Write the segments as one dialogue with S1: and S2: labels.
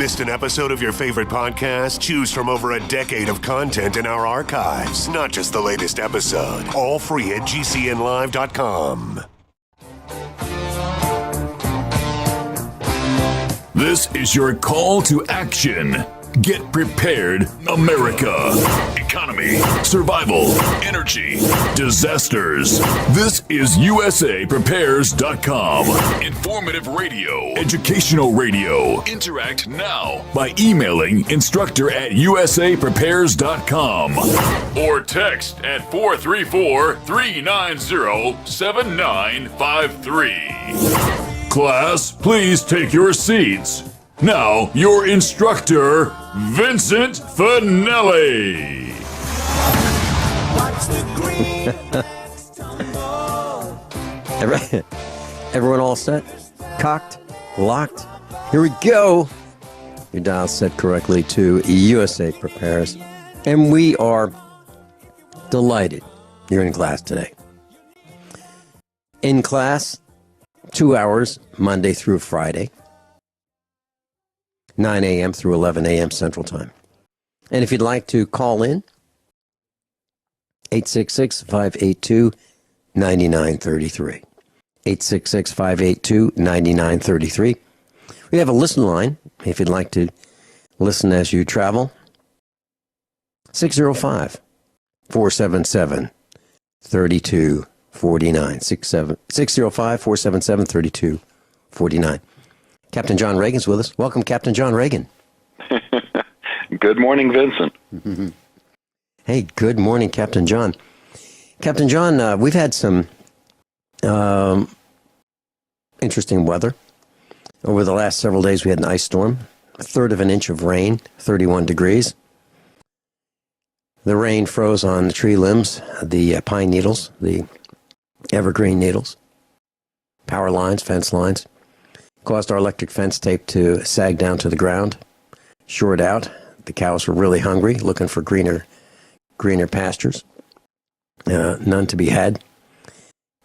S1: Missed an episode of your favorite podcast? Choose from over a decade of content in our archives, not just the latest episode. All free at gcnlive.com.
S2: This is your call to action. Get prepared, America. Economy, survival, energy, disasters. This is USAPrepares.com. Informative radio, educational radio. Interact now by emailing instructor@USAPrepares.com or text at 434-390-7953. Class, please take your seats. Now, your instructor, Vincent Finelli.
S3: Everyone all set? Cocked? Locked? Here we go. Your dial set correctly to USA Prepares. And we are delighted you're in class today. In class, 2 hours, Monday through Friday. 9 a.m. through 11 a.m. Central Time. And if you'd like to call in, 866-582-9933. 866-582-9933. We have a listen line, if you'd like to listen as you travel. 605-477-3249. 605-477-3249. Captain John Ragan's with us. Welcome, Captain John Ragan.
S4: Good morning, Vincent.
S3: Hey, good morning, Captain John. Captain John, we've had some interesting weather. Over the last several days, we had an ice storm, a third of an inch of rain, 31 degrees. The rain froze on the tree limbs, the pine needles, the evergreen needles, power lines, fence lines. Caused our electric fence tape to sag down to the ground, shored out. The cows were really hungry, looking for greener pastures. None to be had.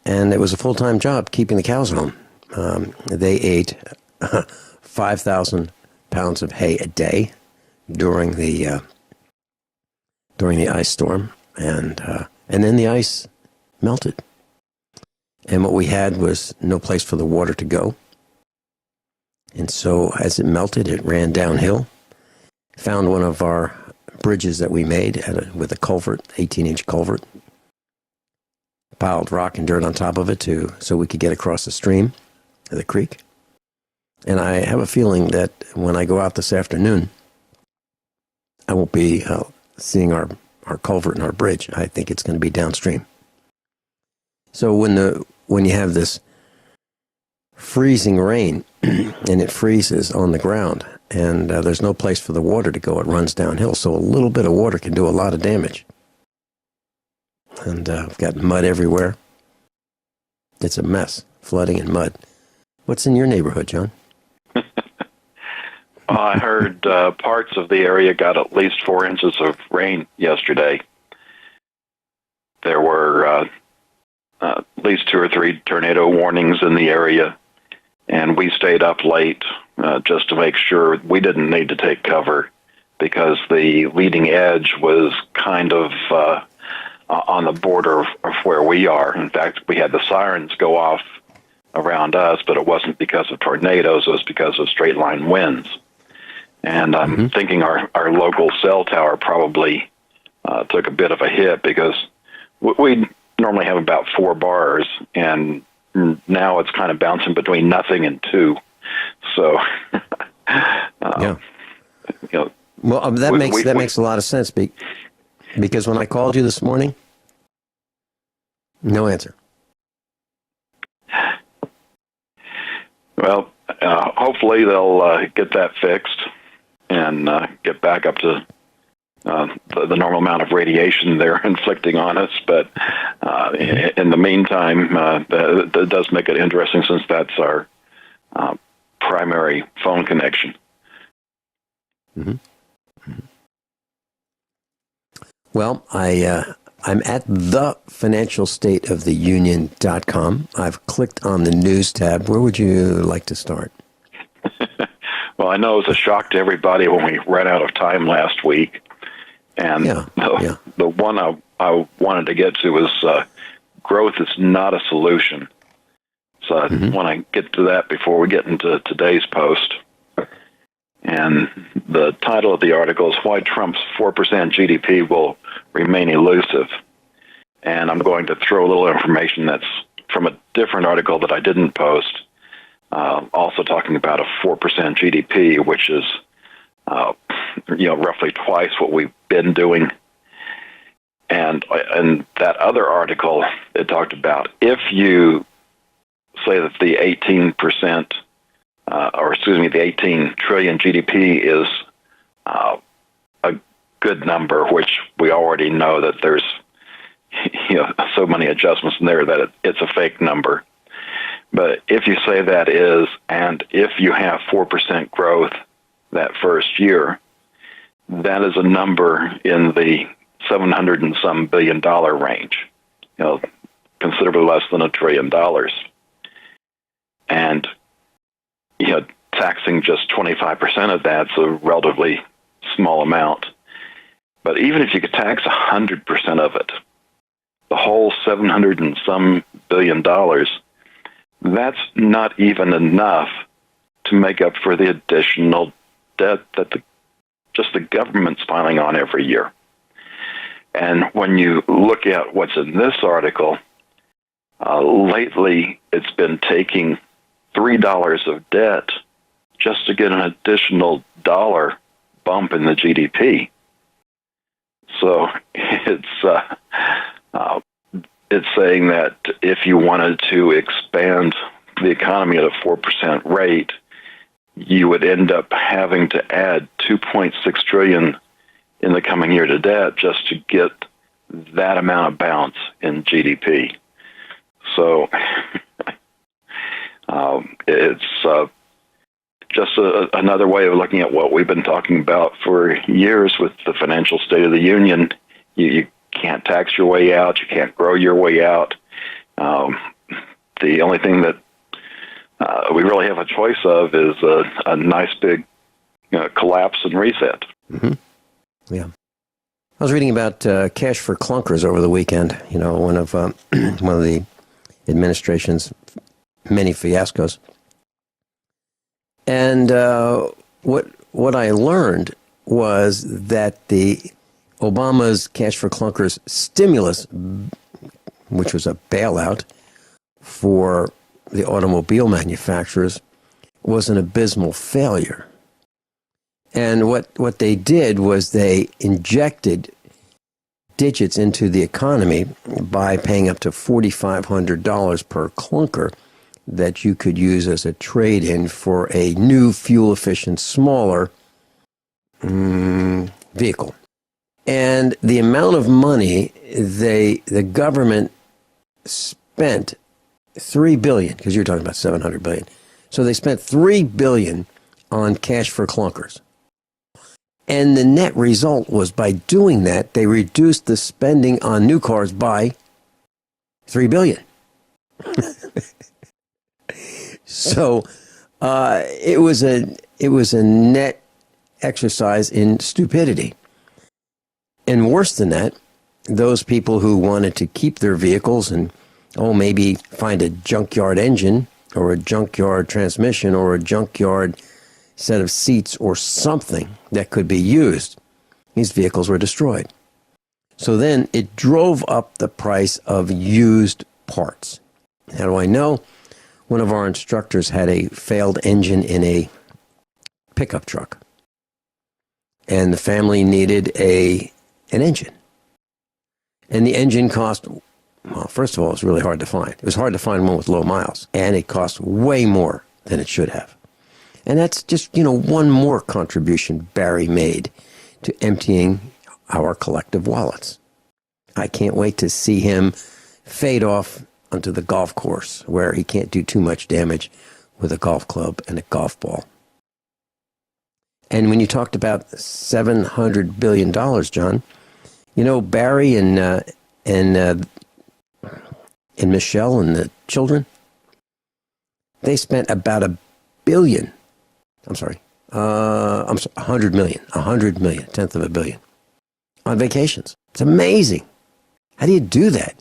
S3: And it was a full-time job keeping the cows home. They ate 5,000 pounds of hay a day during the ice storm, and then the ice melted. And what we had was no place for the water to go. And so as it melted, it ran downhill, found one of our bridges that we made with a culvert, 18-inch culvert, piled rock and dirt on top of it so we could get across the stream, the creek. And I have a feeling that when I go out this afternoon, I won't be seeing our culvert and our bridge. I think it's going to be downstream. So when you have this freezing rain, and it freezes on the ground, and there's no place for the water to go. It runs downhill, so a little bit of water can do a lot of damage. And we've got mud everywhere. It's a mess, flooding and mud. What's in your neighborhood, John?
S4: I heard parts of the area got at least 4 inches of rain yesterday. There were at least 2 or 3 tornado warnings in the area. And we stayed up late just to make sure we didn't need to take cover because the leading edge was kind of on the border of where we are. In fact, we had the sirens go off around us, but it wasn't because of tornadoes. It was because of straight line winds. And I'm thinking our local cell tower probably took a bit of a hit because we normally have about 4 bars, and now it's kind of bouncing between nothing and 2. So,
S3: yeah. Well, that makes a lot of sense because when I called you this morning, no answer.
S4: Well, hopefully they'll get that fixed and get back up to the normal amount of radiation they're inflicting on us. But in the meantime, that does make it interesting since that's our primary phone connection.
S3: Mm-hmm. Well, I'm at thefinancialstateoftheunion.com. I've clicked on the news tab. Where would you like to start?
S4: Well, I know it was a shock to everybody when we ran out of time last week. And the one I wanted to get to was growth is not a solution. So I want to get to that before we get into today's post. And the title of the article is Why Trump's 4% GDP Will Remain Elusive. And I'm going to throw a little information that's from a different article that I didn't post, also talking about a 4% GDP, which is roughly twice what we've been doing. And in that other article, it talked about if you say that the 18%, the 18 trillion GDP is a good number, which we already know that there's so many adjustments in there that it's a fake number. But if you say that is, and if you have 4% growth that first year, that is a number in the $700 and some billion range, considerably less than $1 trillion. And, taxing just 25% of that's a relatively small amount. But even if you could tax 100% of it, the whole $700 and some billion, that's not even enough to make up for the additional debt that the government's piling on every year. And when you look at what's in this article, lately it's been taking $3 of debt just to get an additional dollar bump in the GDP. So it's saying that if you wanted to expand the economy at a 4% rate, you would end up having to add $2.6 trillion in the coming year to debt just to get that amount of bounce in GDP. So it's just another way of looking at what we've been talking about for years with the financial state of the union. You can't tax your way out. You can't grow your way out. The only thing that we really have a choice of is a nice big collapse and reset.
S3: Mm-hmm. Yeah. I was reading about cash for clunkers over the weekend. One of the administration's many fiascos. And what I learned was that the Obama's cash for clunkers stimulus, which was a bailout for the automobile manufacturers, was an abysmal failure. And what they did was they injected digits into the economy by paying up to $4,500 per clunker that you could use as a trade-in for a new fuel-efficient, smaller vehicle. And the amount of money the government spent, $3 billion, because you're talking about $700 billion. So they spent $3 billion on cash for clunkers. And the net result was, by doing that, they reduced the spending on new cars by $3 billion. So it was a net exercise in stupidity. And worse than that, those people who wanted to keep their vehicles and maybe find a junkyard engine or a junkyard transmission or a junkyard set of seats or something that could be used, these vehicles were destroyed. So then it drove up the price of used parts. How do I know? One of our instructors had a failed engine in a pickup truck, and the family needed an engine. And the engine cost, well, first of all, it was really hard to find. It was hard to find one with low miles, and it cost way more than it should have. And that's just, one more contribution Barry made to emptying our collective wallets. I can't wait to see him fade off onto the golf course where he can't do too much damage with a golf club and a golf ball. And when you talked about $700 billion, John, Barry and Michelle and the children, they spent about $1 billion. I'm sorry, I'm sorry, 100 million, a tenth of a billion on vacations. It's amazing. How do you do that?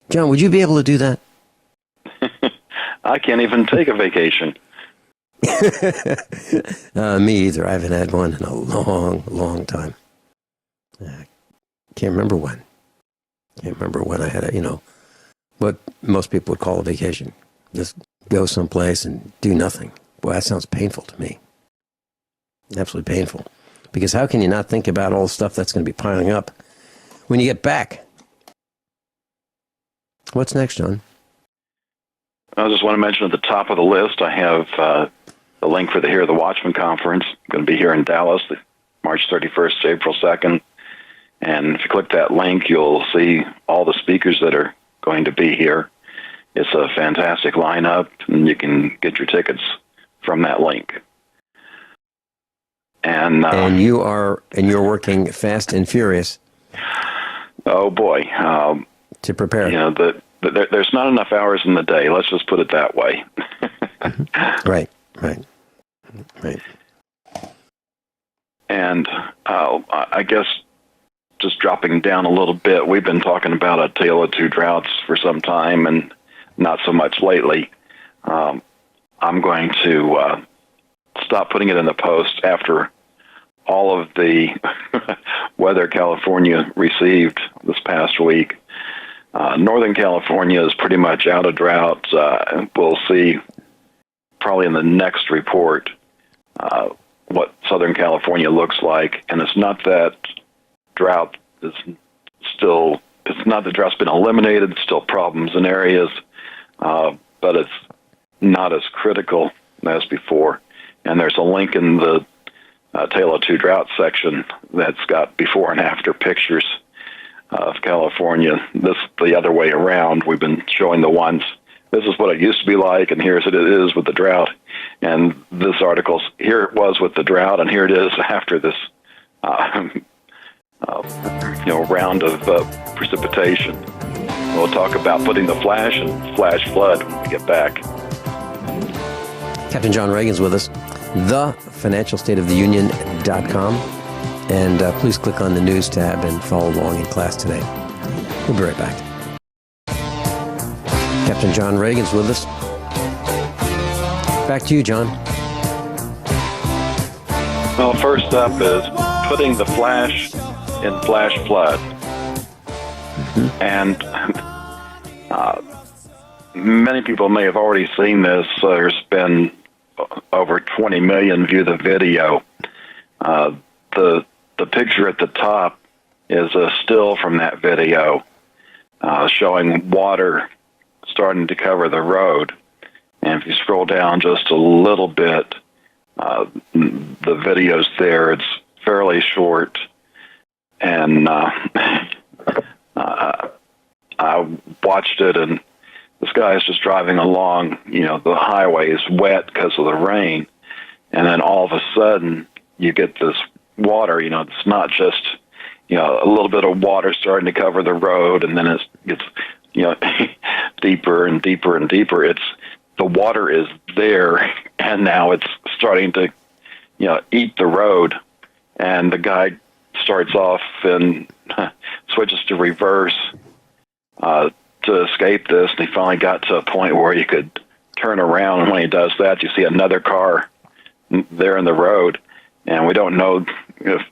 S3: John, would you be able to do that?
S4: I can't even take a vacation.
S3: Me either. I haven't had one in a long time. Can't remember when I had what most people would call a vacation. Just go someplace and do nothing. Boy, that sounds painful to me. Absolutely painful. Because how can you not think about all the stuff that's going to be piling up when you get back? What's next, John?
S4: I just want to mention at the top of the list, I have the link for the Hear the Watchman conference. I'm going to be here in Dallas, March 31st to April 2nd. And if you click that link, you'll see all the speakers that are going to be here. It's a fantastic lineup, and you can get your tickets from that link. And
S3: you're working fast and furious.
S4: Oh boy,
S3: to prepare.
S4: There's not enough hours in the day. Let's just put it that way.
S3: Right.
S4: And I guess just dropping down a little bit, we've been talking about a tale of two droughts for some time, and not so much lately. I'm going to stop putting it in the post after all of the weather California received this past week. Northern California is pretty much out of drought. We'll see probably in the next report what Southern California looks like. And it's not that drought is still, it's not that drought's been eliminated, it's still problems in areas, but it's not as critical as before. And there's a link in the Tale of Two Droughts section that's got before and after pictures of California. This the other way around. We've been showing the ones, this is what it used to be like, and here's what it is with the drought. And this article's, here it was with the drought, and here it is after this round of precipitation. We'll talk about putting the flash and flash flood when we get back.
S3: Captain John Ragan's with us. TheFinancialStateOfTheUnion.com. And please click on the news tab and follow along in class today. We'll be right back. Captain John Ragan's with us. Back to you, John.
S4: Well, first up is putting the flash in flash flood. Mm-hmm. And many people may have already seen this. There's been over 20 million view the video. The picture at the top is a still from that video showing water starting to cover the road. And if you scroll down just a little bit, the video's there. It's fairly short. And I watched it, and this guy is just driving along, the highway is wet because of the rain. And then all of a sudden, you get this water, it's not just, a little bit of water starting to cover the road, and then it gets, deeper and deeper and deeper. It's, the water is there, and now it's starting to, eat the road. And the guy starts off and switches to reverse to escape this, and he finally got to a point where he could turn around, and when he does that, you see another car there in the road, and we don't know if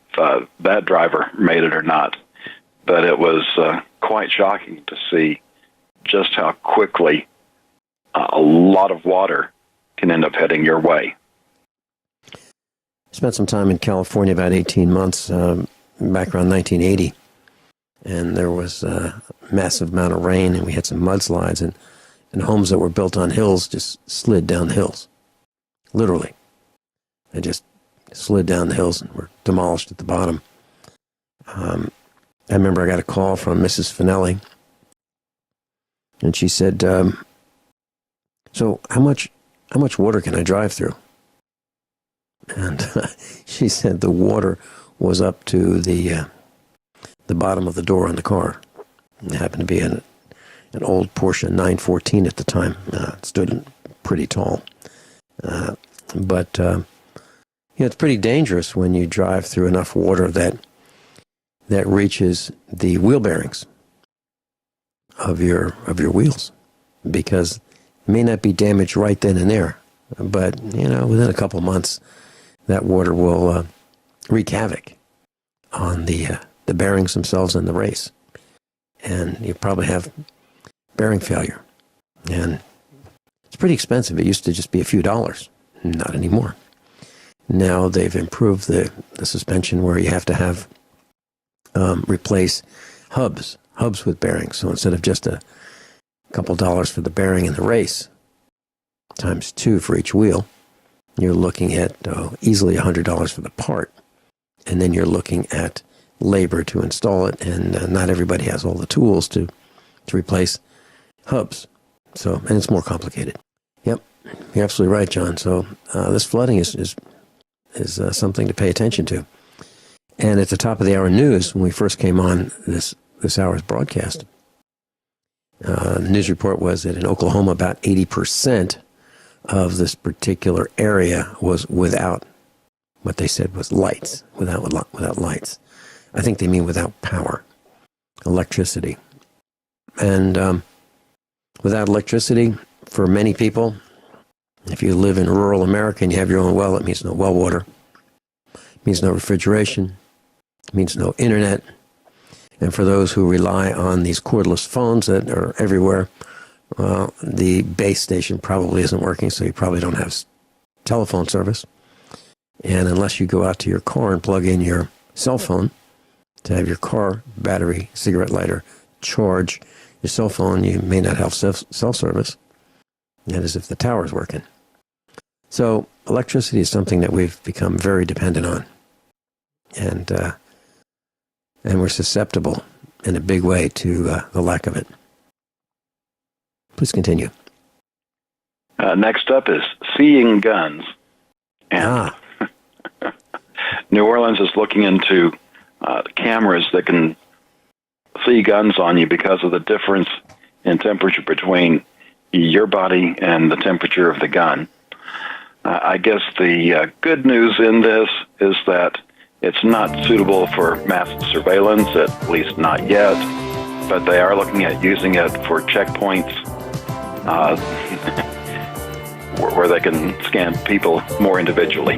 S4: that driver made it or not, but it was quite shocking to see just how quickly a lot of water can end up heading your way.
S3: Spent some time in California, about 18 months, back around 1980, and there was a massive amount of rain, and we had some mudslides, and homes that were built on hills just slid down the hills, literally. They just slid down the hills and were demolished at the bottom. I remember I got a call from Mrs. Finelli, and she said, so how much water can I drive through? And she said the water was up to the bottom of the door on the car. It happened to be an old Porsche 914 at the time. It stood pretty tall. But it's pretty dangerous when you drive through enough water that reaches the wheel bearings of your wheels, because it may not be damaged right then and there, but within a couple months, that water will wreak havoc on the bearings themselves in the race, and you probably have bearing failure. And it's pretty expensive. It used to just be a few dollars, not anymore. Now they've improved the suspension where you have to have replace hubs with bearings. So instead of just a couple dollars for the bearing in the race, times 2 for each wheel, you're looking at easily $100 for the part. And then you're looking at labor to install it, and not everybody has all the tools to replace hubs. So, and it's more complicated. Yep, you're absolutely right, John. So this flooding is something to pay attention to. And at the top of the hour news, when we first came on this hour's broadcast, the news report was that in Oklahoma, about 80% of this particular area was without what they said was lights, without lights. I think they mean without power, electricity. And without electricity, for many people, if you live in rural America and you have your own well, it means no well water. It means no refrigeration. It means no internet. And for those who rely on these cordless phones that are everywhere, well, the base station probably isn't working, so you probably don't have telephone service. And unless you go out to your car and plug in your cell phone to have your car battery, cigarette lighter, charge your cell phone, you may not have cell service. That is if the tower's working. So electricity is something that we've become very dependent on. And we're susceptible in a big way to the lack of it. Please continue.
S4: Next up is seeing guns. And New Orleans is looking into cameras that can see guns on you because of the difference in temperature between your body and the temperature of the gun. I guess the good news in this is that it's not suitable for mass surveillance, at least not yet, but they are looking at using it for checkpoints where they can scan people more individually.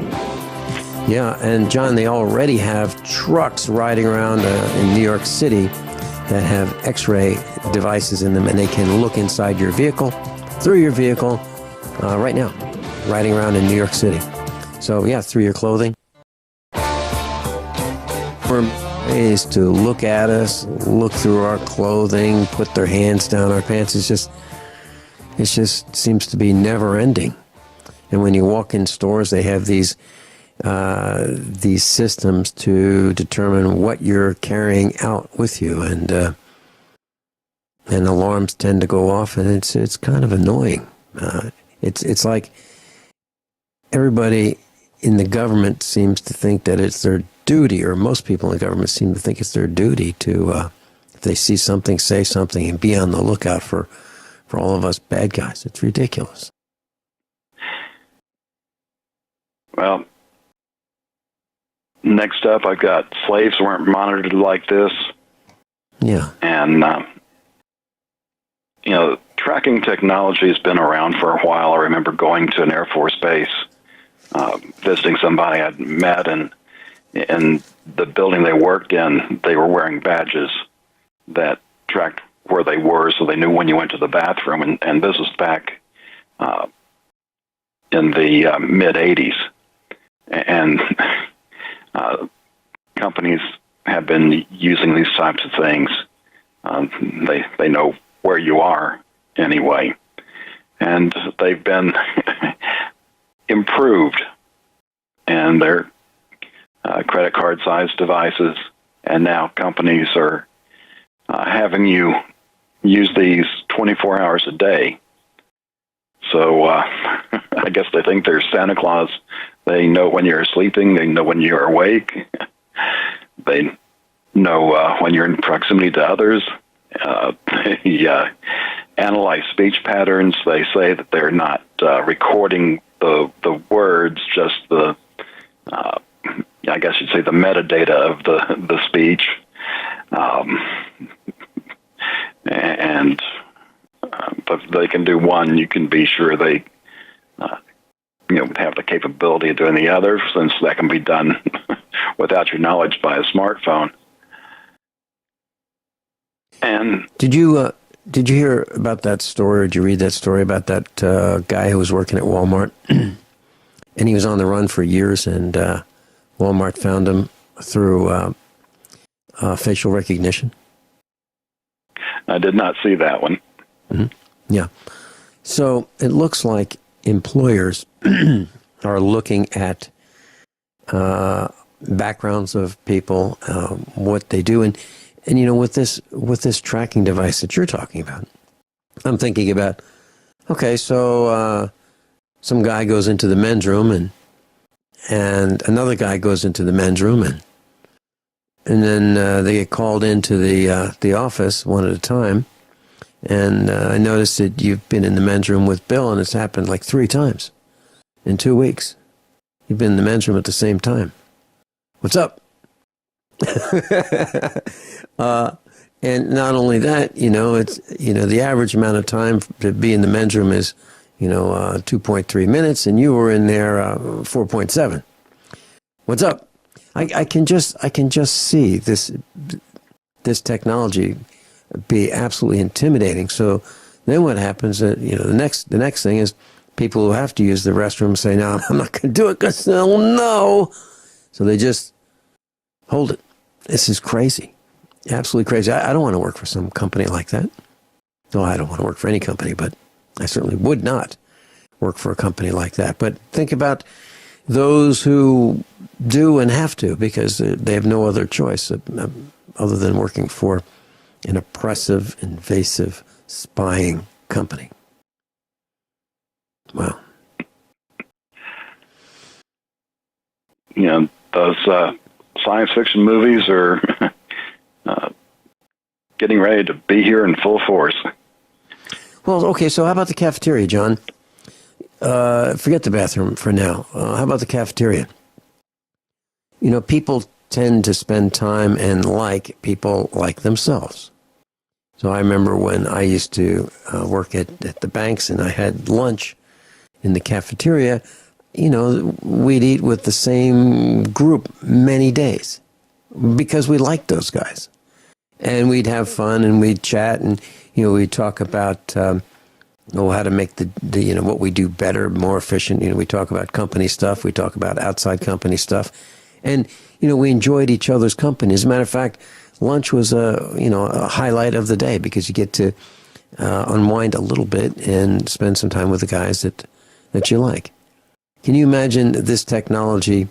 S3: Yeah, and John, they already have trucks riding around in New York City that have X-ray devices in them, and they can look inside your vehicle, through your vehicle, right now, riding around in New York City. So, yeah, through your clothing. Ways to look at us, look through our clothing, put their hands down our pants. It just seems to be never ending. And when you walk in stores, they have these systems to determine what you're carrying out with you, and alarms tend to go off, and it's kind of annoying. It's like everybody in the government seems to think that it's their duty, or most people in the government seem to think it's their duty to, if they see something, say something, and be on the lookout for all of us bad guys. It's ridiculous.
S4: Well, next up, I've got slaves weren't monitored like this.
S3: Yeah.
S4: And, tracking technology has been around for a while. I remember going to an Air Force base, visiting somebody I'd met, and in the building they worked in, they were wearing badges that tracked where they were, so they knew when you went to the bathroom. And this was back in the mid-'80s. And companies have been using these types of things. They know where you are anyway. And they've been improved. And they're credit card-sized devices. And now companies are having you use these 24 hours a day. So I guess they think they're Santa Claus. They know when you're sleeping. They know when you're awake. They know when you're in proximity to others. They analyze speech patterns. They say that they're not recording the words, just the I guess you'd say the metadata of the speech, and but if they can do one, you can be sure they have the capability of doing the other, since that can be done without your knowledge by a smartphone. And
S3: did you hear about that story, or did you read that story about that guy who was working at Walmart, and he was on the run for years, and Walmart found him through facial recognition?
S4: I did not see that one.
S3: Mm-hmm. Yeah. So it looks like employers are looking at backgrounds of people, what they do, and with this tracking device that you're talking about, I'm thinking about, okay, so some guy goes into the men's room, and another guy goes into the men's room, and then they get called into the office one at a time. And I noticed that you've been in the men's room with Bill, and it's happened like 3 times in 2 weeks. You've been in the men's room at the same time. What's up? And not only that, it's the average amount of time to be in the men's room is 2.3 minutes, and you were in there 4.7. What's up? I can just see this technology be absolutely intimidating. So then what happens? The next thing is people who have to use the restroom say, "No, I'm not going to do it because they'll know." So they just hold it. This is crazy, absolutely crazy. I don't want to work for some company like that. No, I don't want to work for any company, but I certainly would not work for a company like that. But think about those who do and have to, because they have no other choice other than working for an oppressive, invasive, spying company. Wow.
S4: Those science fiction movies are getting ready to be here in full force.
S3: Well, okay, so how about the cafeteria, John? Forget the bathroom for now. How about the cafeteria? People tend to spend time and like people like themselves. So I remember when I used to work at the banks, and I had lunch in the cafeteria, we'd eat with the same group many days because we liked those guys. And we'd have fun, and we'd chat, and, we'd talk about how to make the what we do better, more efficient. We talk about company stuff. We talk about outside company stuff. And, we enjoyed each other's company. As a matter of fact, lunch was a highlight of the day, because you get to unwind a little bit and spend some time with the guys that you like. Can you imagine this technology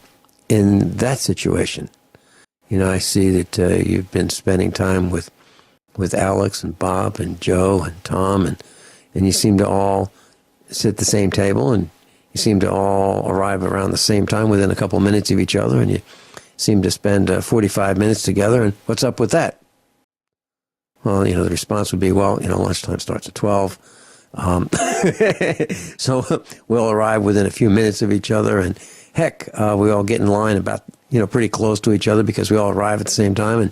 S3: in that situation? I see that you've been spending time with Alex and Bob and Joe and Tom, and you seem to all sit at the same table, and you seem to all arrive around the same time within a couple of minutes of each other, and you seem to spend 45 minutes together. And what's up with that? Well, the response would be, well, lunchtime starts at 12. So we'll arrive within a few minutes of each other, and heck, we all get in line about, pretty close to each other, because we all arrive at the same time,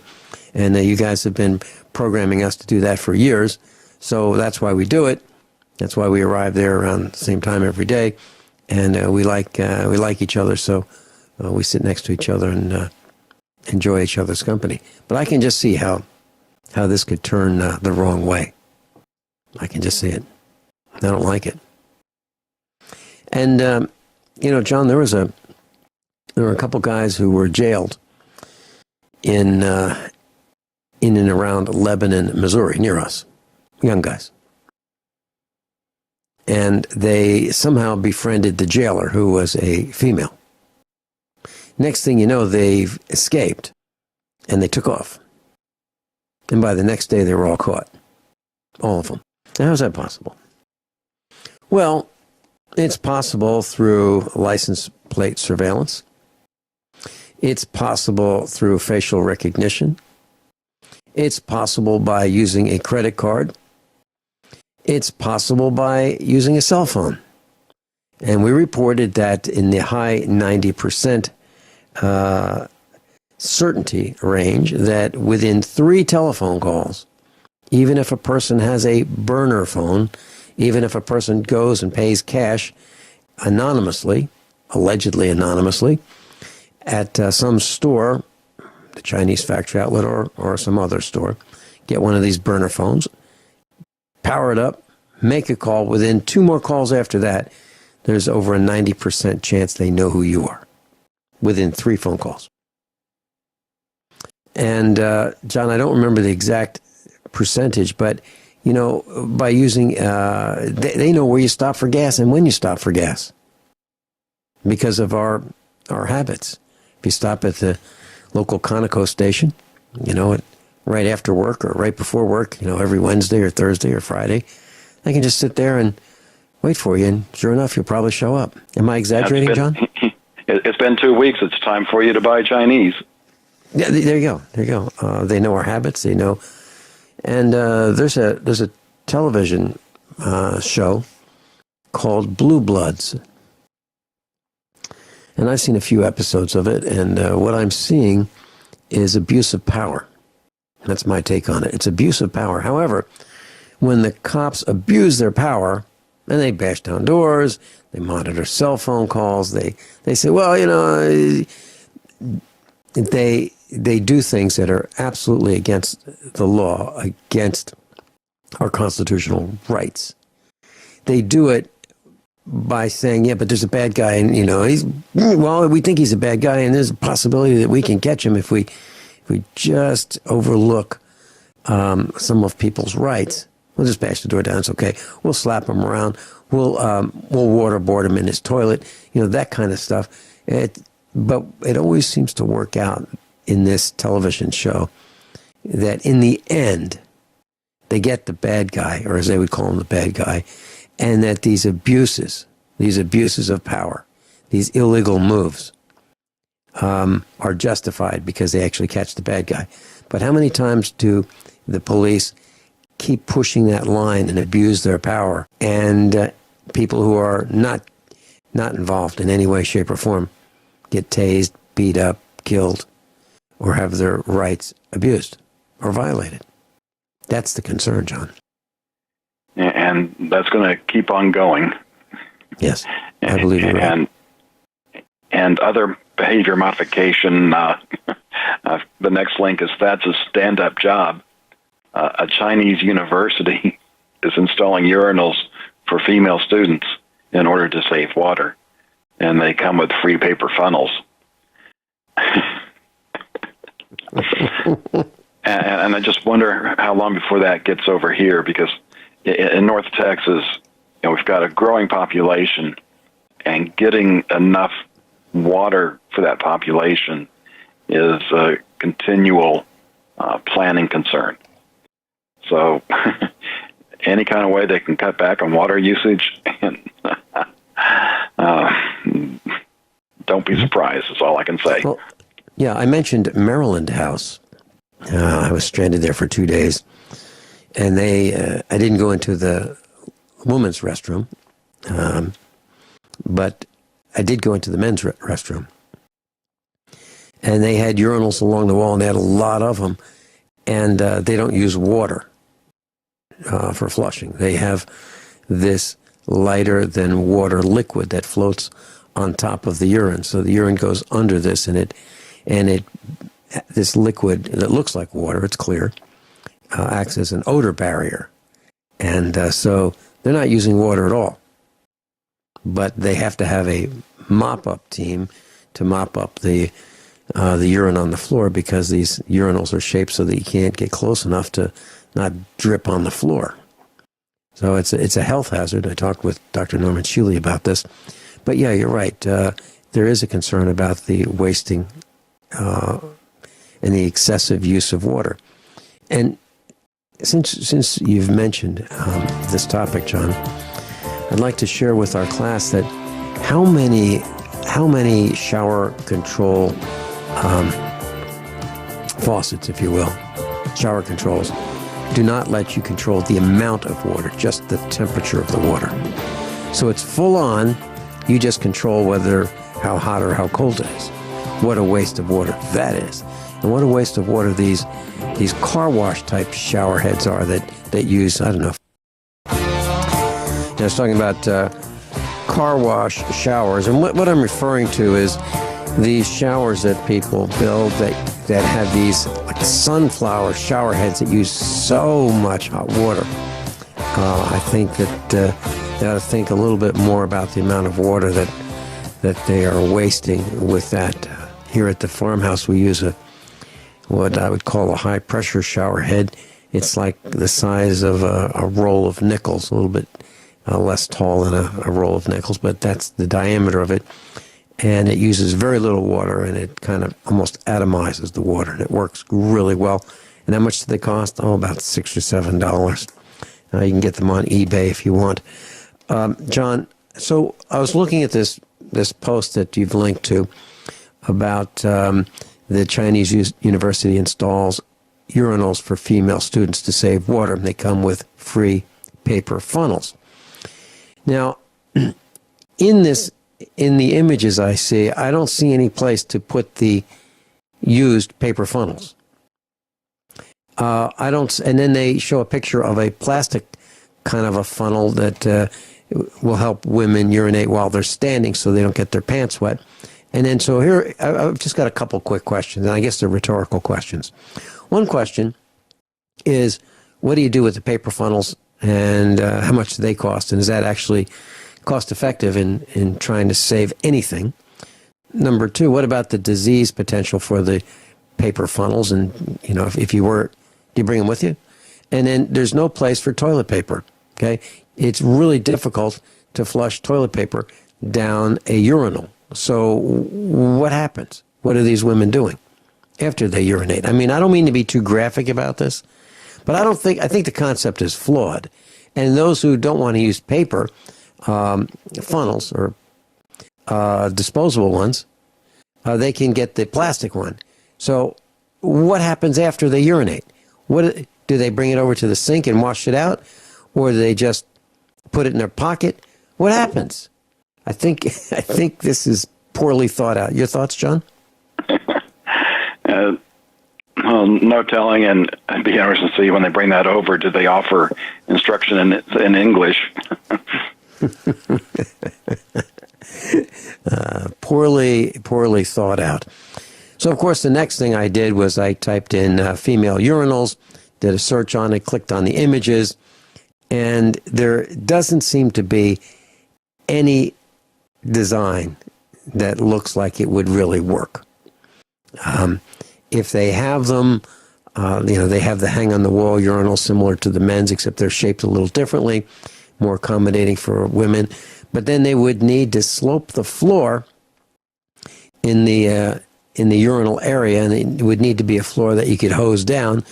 S3: and you guys have been programming us to do that for years. So that's why we do it. That's why we arrive there around the same time every day, and we like each other. So we sit next to each other and enjoy each other's company. But I can just see how this could turn the wrong way. I can just see it. I don't like it. And John, there were a couple guys who were jailed in and around Lebanon, Missouri, near us, young guys. And they somehow befriended the jailer, who was a female. Next thing you know, they've escaped, and they took off. And by the next day, they were all caught. All of them. Now, how is that possible? Well, it's possible through license plate surveillance. It's possible through facial recognition. It's possible by using a credit card. It's possible by using a cell phone. And we reported that in the high 90% certainty range, that within 3 telephone calls, even if a person has a burner phone, even if a person goes and pays cash anonymously, allegedly anonymously, at some store, the Chinese factory outlet or some other store, get one of these burner phones, power it up, make a call. Within 2 more calls after that, there's over a 90% chance they know who you are within 3 phone calls. And, John, I don't remember the exact percentage, but, you know, by using, they know where you stop for gas and when you stop for gas because of our habits. If you stop at the local Conoco station, you know, right after work or right before work, you know, every Wednesday or Thursday or Friday, I can just sit there and wait for you, and sure enough, you'll probably show up. Am I exaggerating, John?
S4: It's been 2 weeks. It's time for you to buy Chinese.
S3: Yeah, there you go. There you go. They know our habits. They know. And there's a television show called Blue Bloods. And I've seen a few episodes of it, and what I'm seeing is abuse of power. That's my take on it. It's abuse of power. However, when the cops abuse their power, and they bash down doors, they monitor cell phone calls, they say, well, you know, they do things that are absolutely against the law, against our constitutional rights. They do it by saying, yeah, but there's a bad guy, and, you know, we think he's a bad guy, and there's a possibility that we can catch him if we just overlook some of people's rights. We'll just bash the door down. It's okay. We'll slap him around. We'll waterboard him in his toilet. You know, that kind of stuff. But it always seems to work out in this television show that in the end, they get the bad guy, or as they would call him, the bad guy, and that these abuses of power, these illegal moves, are justified because they actually catch the bad guy. But how many times do the police keep pushing that line and abuse their power, and people who are not involved in any way, shape, or form get tased, beat up, killed, or have their rights abused or violated? That's the concern, John.
S4: And that's going to keep on going.
S3: Yes, I believe you're right.
S4: And other behavior modification, the next link is that's a stand-up job. A Chinese university is installing urinals for female students in order to save water, and they come with free paper funnels. And I just wonder how long before that gets over here, because in North Texas, you know, we've got a growing population, and getting enough water for that population is a continual planning concern. So any kind of way they can cut back on water usage, and don't be surprised, is all I can say.
S3: Well, yeah, I mentioned Maryland House. I was stranded there for 2 days, and I didn't go into the women's restroom, but I did go into the men's restroom. And they had urinals along the wall, and they had a lot of them, and they don't use water for flushing. They have this lighter than water liquid that floats on top of the urine. So the urine goes under this, and this liquid that looks like water, it's clear, acts as an odor barrier. And so they're not using water at all. But they have to have a mop-up team to mop up the urine on the floor, because these urinals are shaped so that you can't get close enough to not drip on the floor. So it's a health hazard. I talked with Dr. Norman Shealy about this. But yeah, you're right. There is a concern about the wasting and the excessive use of water. And since you've mentioned this topic, John, I'd like to share with our class that how many shower control faucets, if you will, shower controls, do not let you control the amount of water, just the temperature of the water. So it's full on, You just control how hot or how cold it is. What a waste of water that is. And what a waste of water these car wash type shower heads are that use, I don't know. I was talking about car wash showers, and what I'm referring to is these showers that people build that have these like sunflower shower heads that use so much hot water. I think that they ought to think a little bit more about the amount of water that they are wasting with that. Here at the farmhouse, we use what I would call a high-pressure shower head. It's like the size of a roll of nickels, a little bit less tall than a roll of nickels, but that's the diameter of it. And it uses very little water, and it kind of almost atomizes the water, and it works really well. And how much do they cost? Oh, about $6 or $7. You can get them on eBay if you want. John, so I was looking at this post that you've linked to about the Chinese university installs urinals for female students to save water. They come with free paper funnels. Now, in the images I see, I don't see any place to put the used paper funnels. And then they show a picture of a plastic kind of a funnel that will help women urinate while they're standing so they don't get their pants wet. And then so here, I've just got a couple quick questions, and I guess they're rhetorical questions. One question is, what do you do with the paper funnels, and how much do they cost? And is that actually cost effective in trying to save anything? Number two, what about the disease potential for the paper funnels? And, if you were, do you bring them with you? And then there's no place for toilet paper, okay? It's really difficult to flush toilet paper down a urinal. So what happens? What are these women doing after they urinate? I mean, I don't mean to be too graphic about this, but I think the concept is flawed. And those who don't want to use paper funnels or disposable ones, they can get the plastic one. So what happens after they urinate? What do they bring it over to the sink and wash it out, or do they just put it in their pocket? What happens? I think this is poorly thought out. Your thoughts, John?
S4: Well, no telling, and I'd be interested to see when they bring that over. Do they offer instruction in English?
S3: Poorly thought out. So, of course, the next thing I did was I typed in female urinals, did a search on it, clicked on the images, and there doesn't seem to be any design that looks like it would really work. If they have them, they have the hang-on-the-wall urinal similar to the men's, except they're shaped a little differently, more accommodating for women. But then they would need to slope the floor in the urinal area, and it would need to be a floor that you could hose down,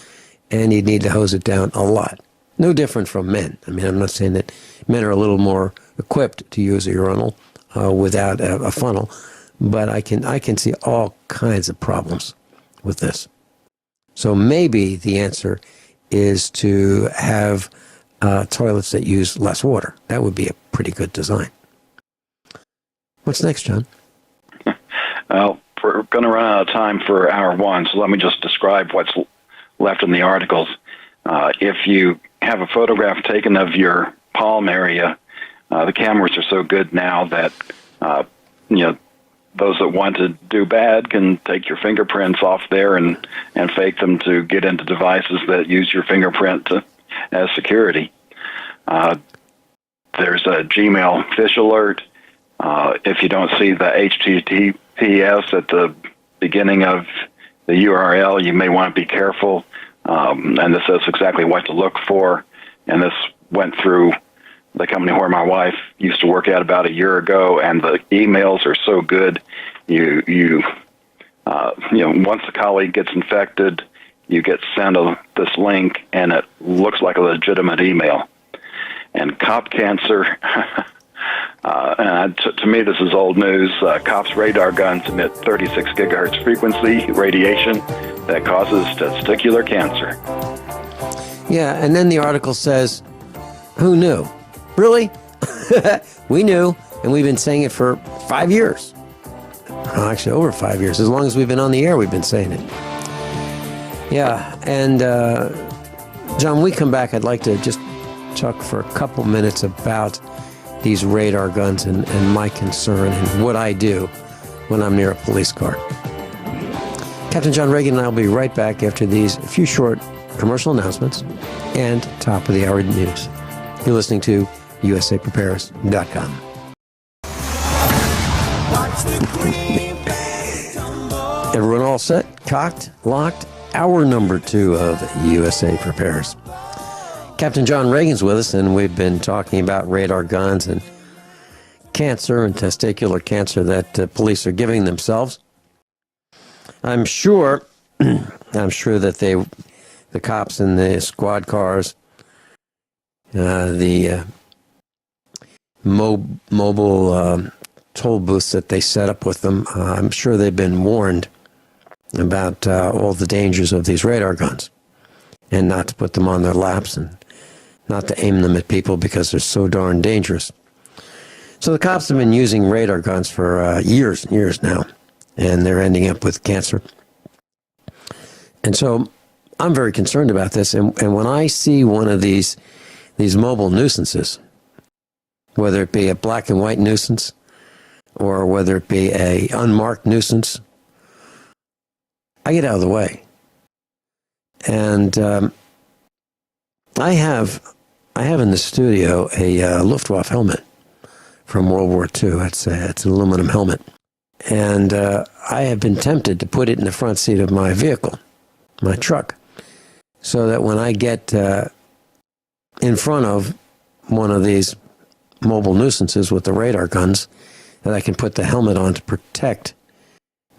S3: and you'd need to hose it down a lot. No different from men. I mean, I'm not saying that men are a little more equipped to use a urinal without a funnel, but I can see all kinds of problems with this. So maybe the answer is to have toilets that use less water. That would be a pretty good design. What's next, John?
S4: Well, we're going to run out of time for hour one, so let me just describe what's left in the articles. If you have a photograph taken of your palm area, the cameras are so good now that those that want to do bad can take your fingerprints off there and fake them to get into devices that use your fingerprint as security. There's a Gmail fish alert. If you don't see the HTTPS at the beginning of the URL, you may want to be careful. And this says exactly what to look for. And this went through the company where my wife used to work at about a year ago, and the emails are so good. Once a colleague gets infected, you get sent this link, and it looks like a legitimate email. And cop cancer, to me this is old news. Cops' radar guns emit 36 gigahertz frequency radiation that causes testicular cancer.
S3: Yeah, and then the article says, who knew? Really? We knew. And we've been saying it for 5 years. Actually, over 5 years. As long as we've been on the air, we've been saying it. Yeah, and John, when we come back, I'd like to just talk for a couple minutes about these radar guns and my concern and what I do when I'm near a police car. Captain John Ragan and I will be right back after these few short commercial announcements and top of the hour news. You're listening to USAPrepares.com. Everyone all set? Cocked? Locked? Hour number 2 of USA Prepares. Captain John Ragan's with us, and we've been talking about radar guns and cancer and testicular cancer that police are giving themselves. I'm sure that the cops in the squad cars, the mobile toll booths that they set up with them, I'm sure they've been warned about all the dangers of these radar guns and not to put them on their laps and not to aim them at people because they're so darn dangerous. So the cops have been using radar guns for years and years now, and they're ending up with cancer. And so I'm very concerned about this. And when I see one of these mobile nuisances, whether it be a black and white nuisance or whether it be a unmarked nuisance, I get out of the way. And I have in the studio a Luftwaffe helmet from World War II. It's an aluminum helmet. And I have been tempted to put it in the front seat of my vehicle, my truck, so that when I get in front of one of these mobile nuisances with the radar guns, that I can put the helmet on to protect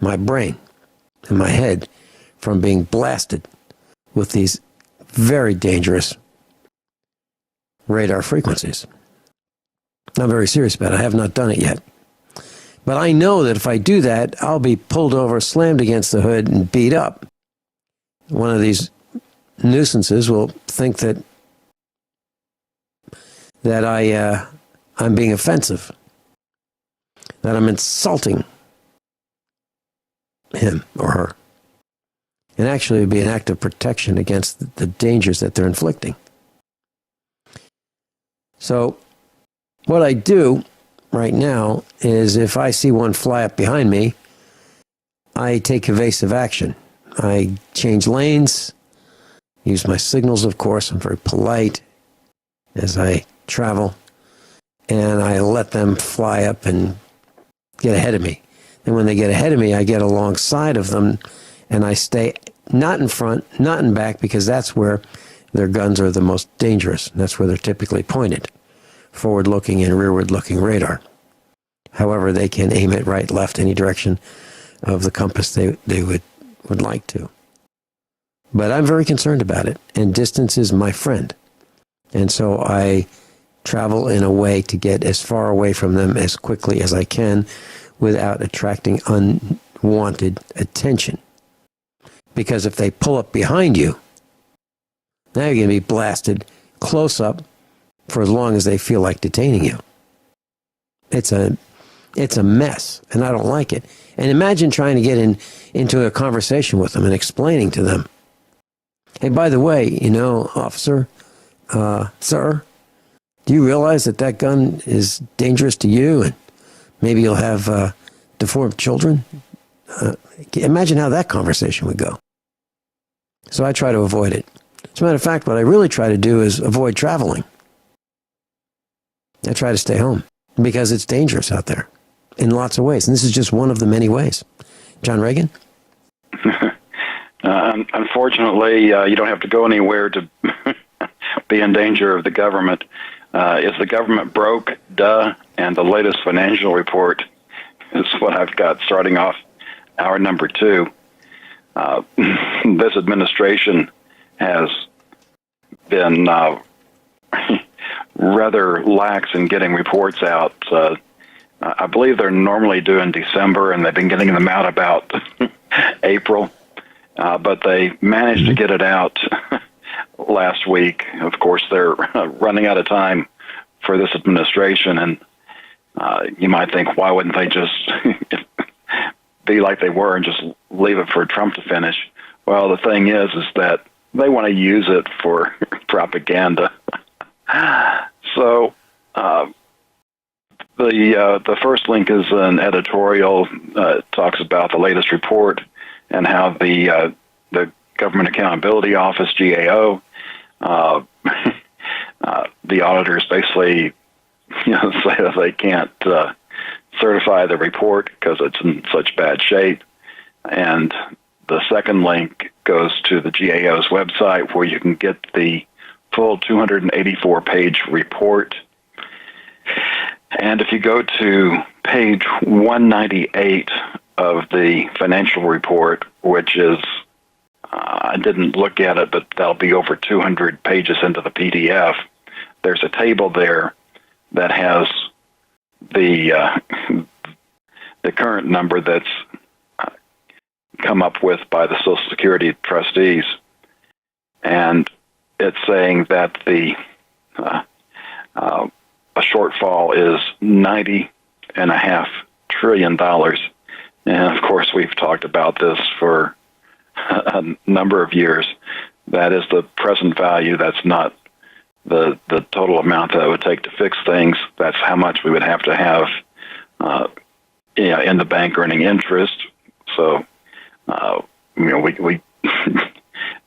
S3: my brain and my head from being blasted with these very dangerous radar frequencies. I'm very serious about it. I have not done it yet. But I know that if I do that, I'll be pulled over, slammed against the hood, and beat up. One of these nuisances will think that I'm being offensive, that I'm insulting him or her. And actually, it would be an act of protection against the dangers that they're inflicting. So what I do right now is if I see one fly up behind me, I take evasive action. I change lanes, use my signals, of course. I'm very polite as I travel, and I let them fly up and get ahead of me. And when they get ahead of me, I get alongside of them, and I stay not in front, not in back, because that's where their guns are the most dangerous. That's where they're typically pointed, forward-looking and rearward-looking radar. However, they can aim it right, left, any direction of the compass they would like to. But I'm very concerned about it, and distance is my friend. And so I travel in a way to get as far away from them as quickly as I can without attracting unwanted attention. Because if they pull up behind you, now you're going to be blasted close up for as long as they feel like detaining you. It's a mess, and I don't like it. And imagine trying to get into a conversation with them and explaining to them, hey, by the way, officer, sir, do you realize that gun is dangerous to you and maybe you'll have deformed children? Imagine how that conversation would go. So I try to avoid it. As a matter of fact, what I really try to do is avoid traveling. I try to stay home because it's dangerous out there in lots of ways. And this is just one of the many ways. John Ragan?
S4: Unfortunately, you don't have to go anywhere to be in danger of the government. Is the government broke? Duh. And the latest financial report is what I've got starting off hour number 2. This administration has been rather lax in getting reports out. I believe they're normally due in December, and they've been getting them out about April. But they managed to get it out last week. Of course, they're running out of time for this administration, and You might think, why wouldn't they just be like they were and just leave it for Trump to finish? Well, the thing is that they want to use it for propaganda. So the first link is an editorial. It talks about the latest report and how the Government Accountability Office, GAO, the auditors basically say that they can't certify the report because it's in such bad shape. And the second link goes to the GAO's website where you can get the full 284-page report. And if you go to page 198 of the financial report, which is, I didn't look at it, but that'll be over 200 pages into the PDF, there's a table there that has the current number that's come up with by the Social Security trustees, and it's saying that the a shortfall is $90.5 trillion. And of course, we've talked about this for a number of years. That is the present value. That's not the total amount that it would take to fix things. That's how much we would have to have in the bank earning interest. So, we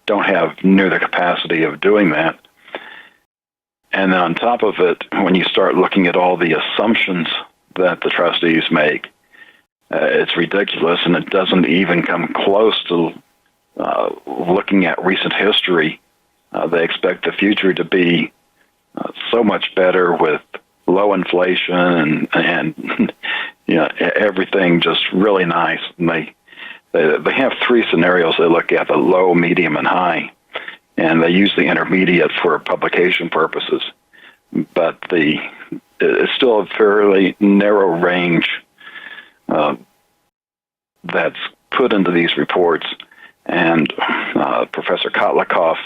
S4: don't have near the capacity of doing that. And then on top of it, when you start looking at all the assumptions that the trustees make, it's ridiculous, and it doesn't even come close to looking at recent history. They expect the future to be so much better with low inflation and everything just really nice. And they have three scenarios they look at: the low, medium, and high. And they use the intermediate for publication purposes. But it's still a fairly narrow range that's put into these reports. And Professor Kotlikoff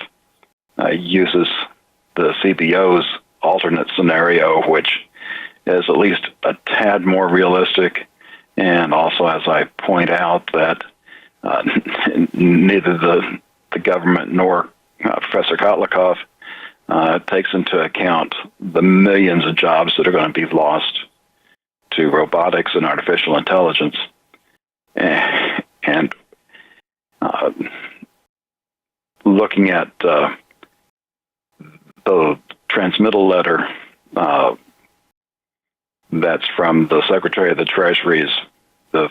S4: uses the CBO's alternate scenario, which is at least a tad more realistic. And also, as I point out, that neither the government nor Professor Kotlikoff takes into account the millions of jobs that are going to be lost to robotics and artificial intelligence. And looking at the transmittal letter that's from the Secretary of the Treasury, is the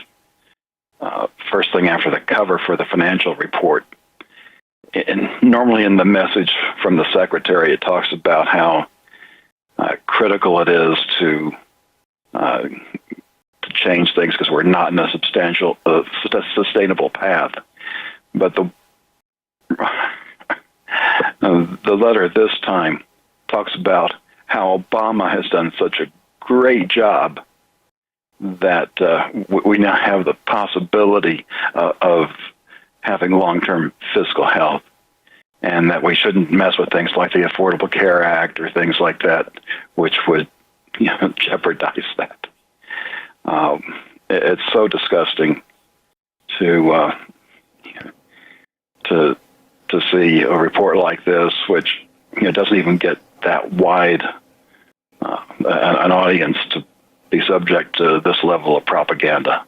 S4: first thing after the cover for the financial report. And normally in the message from the Secretary, it talks about how critical it is to change things because we're not in a sustainable path. But the letter this time talks about how Obama has done such a great job that we now have the possibility of having long-term fiscal health, and that we shouldn't mess with things like the Affordable Care Act or things like that, which would jeopardize that. It's so disgusting to see a report like this, which doesn't even get that wide an audience to be subject to this level of propaganda.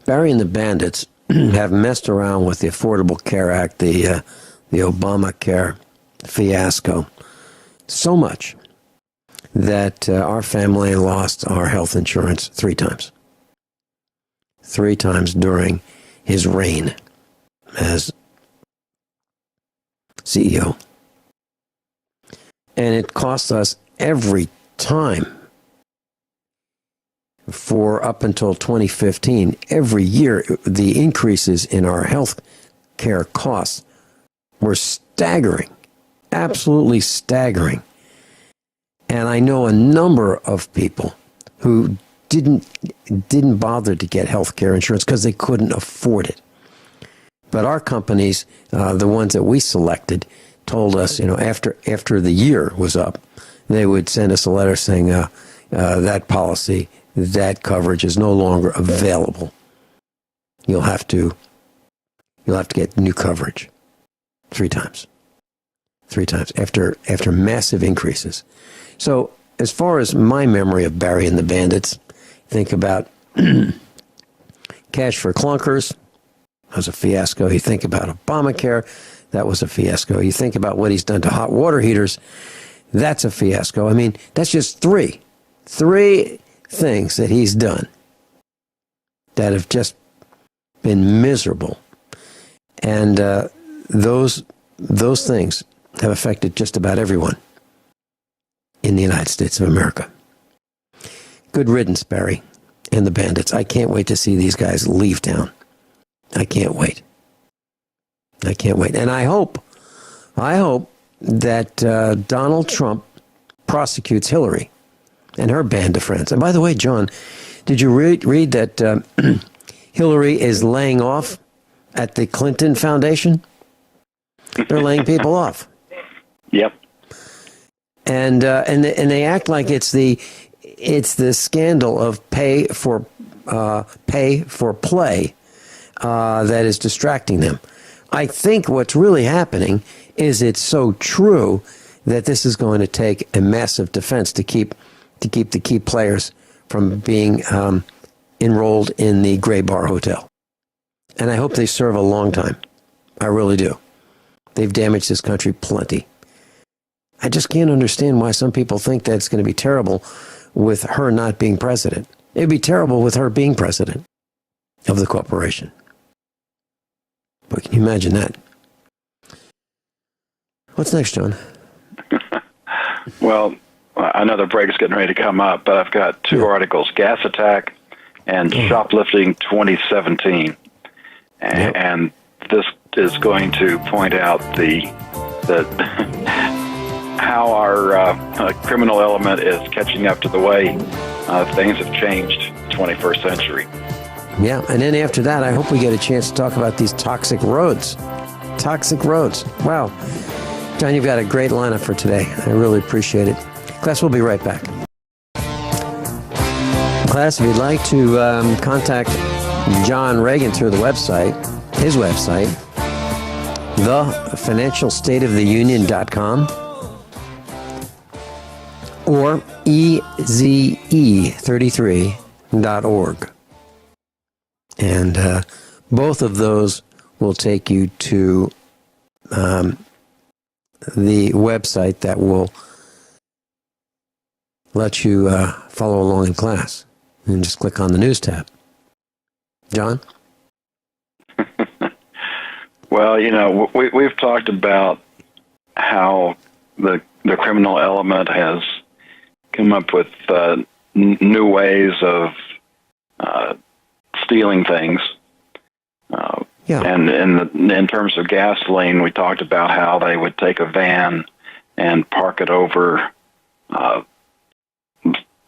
S3: Barry and the Bandits have messed around with the Affordable Care Act, the Obamacare fiasco, so much that our family lost our health insurance 3 times. 3 times during his reign as CEO. And it cost us every time for up until 2015, every year, the increases in our health care costs were staggering, absolutely staggering. And I know a number of people who didn't bother to get health care insurance because they couldn't afford it. But our companies, the ones that we selected, told us, after the year was up, they would send us a letter saying, that policy, that coverage is no longer available. You'll have to get new coverage 3 times after massive increases. So as far as my memory of Barry and the Bandits, think about Cash for Clunkers. That was a fiasco. You think about Obamacare. That was a fiasco. You think about what he's done to hot water heaters. That's a fiasco. I mean, that's just three things that he's done that have just been miserable. And those things have affected just about everyone in the United States of America. Good riddance, Barry and the Bandits. I can't wait to see these guys leave town. I can't wait. And I hope that Donald Trump prosecutes Hillary and her band of friends. And by the way, John, did you read that Hillary is laying off at the Clinton Foundation? They're laying people off.
S4: Yep.
S3: And they act like it's the scandal of pay for play that is distracting them. I think what's really happening is it's so true that this is going to take a massive defense to keep the key players from being enrolled in the Gray Bar Hotel. And I hope they serve a long time. I really do. They've damaged this country plenty. I just can't understand why some people think that it's going to be terrible with her not being president. It'd be terrible with her being president of the corporation. But can you imagine that? What's next, John?
S4: Well, I know the break's getting ready to come up, but I've got 2 articles, Gas Attack and Shoplifting 2017. And this is going to point out how our criminal element is catching up to the way things have changed 21st century.
S3: Yeah, and then after that, I hope we get a chance to talk about these toxic roads. Toxic roads. Wow. John, you've got a great lineup for today. I really appreciate it. Class, we'll be right back. Class, if you'd like to contact John Ragan through the website, his website, thefinancialstateoftheunion.com or eze33.org. And both of those will take you to the website that will let you follow along in class. And just click on the news tab. John?
S4: Well, we've talked about how the criminal element has come up with new ways of stealing things. And in terms of gasoline, we talked about how they would take a van and park it over,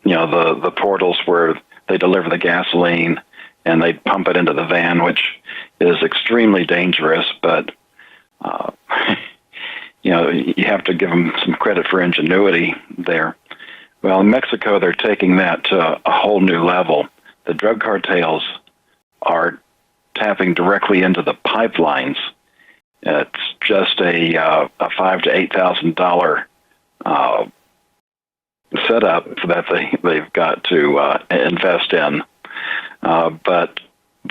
S4: the portals where they deliver the gasoline, and they'd pump it into the van, which is extremely dangerous. But you have to give them some credit for ingenuity there. Well, in Mexico, they're taking that to a whole new level. The drug cartels are tapping directly into the pipelines. It's just a $5,000 to $8,000 setup that they've got to invest in. But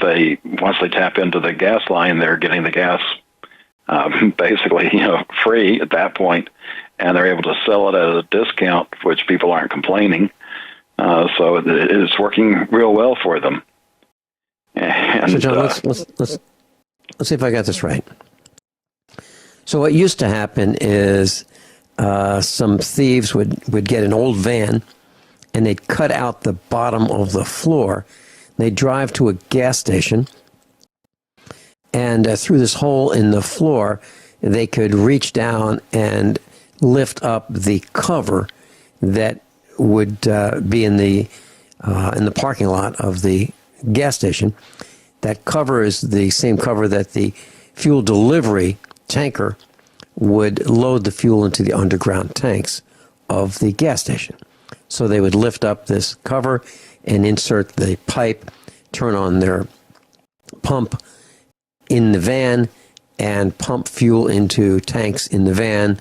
S4: once they tap into the gas line, they're getting the gas basically free at that point, and they're able to sell it at a discount, which people aren't complaining. So it's working real well for them. And,
S3: so, John, let's see if I got this right. So what used to happen is some thieves would get an old van, and they'd cut out the bottom of the floor. They'd drive to a gas station, and through this hole in the floor, they could reach down and lift up the cover that would be in the parking lot of the gas station. That cover is the same cover that the fuel delivery tanker would load the fuel into the underground tanks of the gas station. So they would lift up this cover and insert the pipe, turn on their pump in the van, and pump fuel into tanks in the van.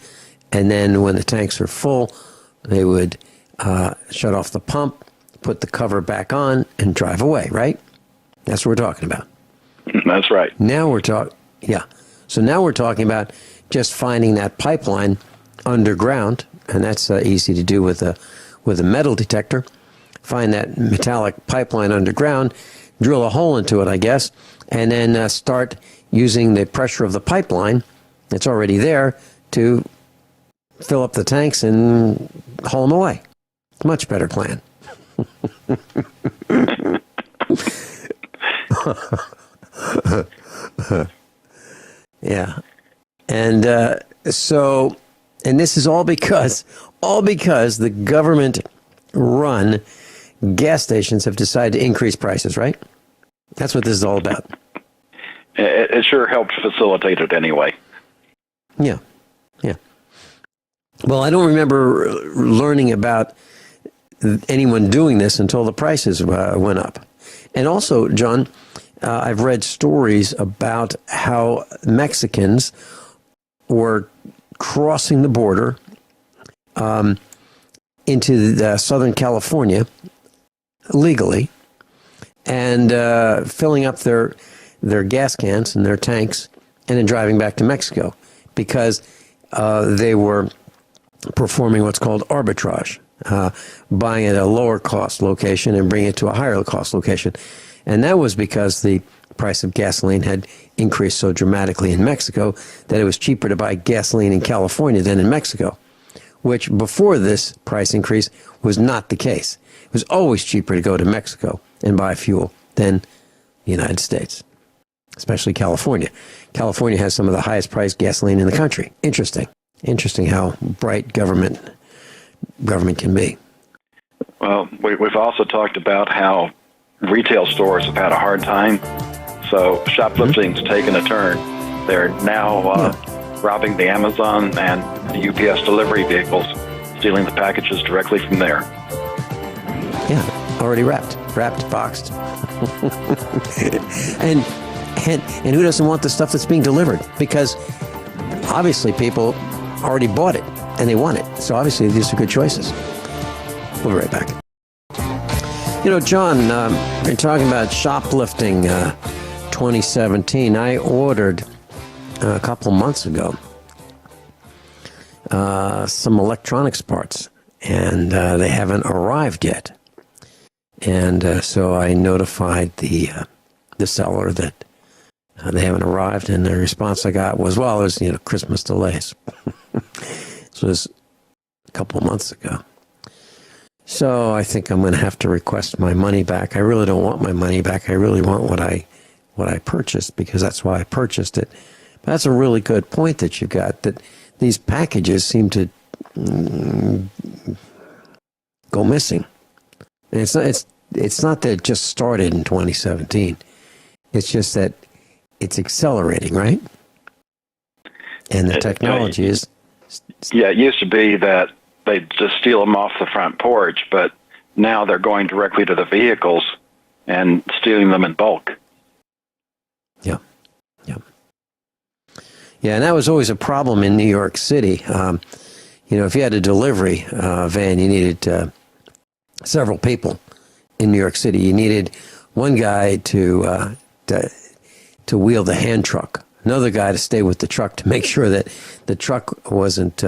S3: And then when the tanks are full, they would shut off the pump, put the cover back on, and drive away, right? That's what we're talking about.
S4: That's right.
S3: Now we're talking, yeah. So now we're talking about just finding that pipeline underground, and that's easy to do with a metal detector. Find that metallic pipeline underground, drill a hole into it, I guess, and then start using the pressure of the pipeline that's already there to fill up the tanks and haul them away. Much better plan. Yeah. And and this is all because the government-run gas stations have decided to increase prices, right? That's what this is all about.
S4: It sure helped facilitate it anyway.
S3: Yeah. Well, I don't remember learning about anyone doing this until the prices went up. And also, John, I've read stories about how Mexicans were crossing the border into Southern California legally and filling up their gas cans and their tanks and then driving back to Mexico because they were performing what's called arbitrage, buying at a lower cost location and bringing it to a higher cost location. And that was because the price of gasoline had increased so dramatically in Mexico that it was cheaper to buy gasoline in California than in Mexico, which before this price increase was not the case. It was always cheaper to go to Mexico and buy fuel than the United States, especially California. California has some of the highest priced gasoline in the country. Interesting how bright government can be.
S4: Well, we've also talked about how retail stores have had a hard time. So shoplifting's taken a turn. They're now robbing the Amazon and the UPS delivery vehicles, stealing the packages directly from there.
S3: Yeah, already wrapped, boxed. and who doesn't want the stuff that's being delivered? Because obviously people already bought it and they want it. So obviously these are good choices. We'll be right back. You know, John, you're talking about shoplifting 2017. I ordered a couple months ago some electronics parts, and they haven't arrived yet. And so I notified the seller that they haven't arrived, and the response I got was, well, there's Christmas delays. This was a couple of months ago. So I think I'm going to have to request my money back. I really don't want my money back. I really want what I purchased, because that's why I purchased it. But that's a really good point that you got, that these packages seem to go missing. And it's not that it just started in 2017. It's just that it's accelerating, right? And the technology is...
S4: Yeah, it used to be that they'd just steal them off the front porch, but now they're going directly to the vehicles and stealing them in bulk.
S3: Yeah. Yeah, and that was always a problem in New York City. If you had a delivery van, you needed several people in New York City. You needed one guy to wheel the hand truck, another guy to stay with the truck to make sure that the truck wasn't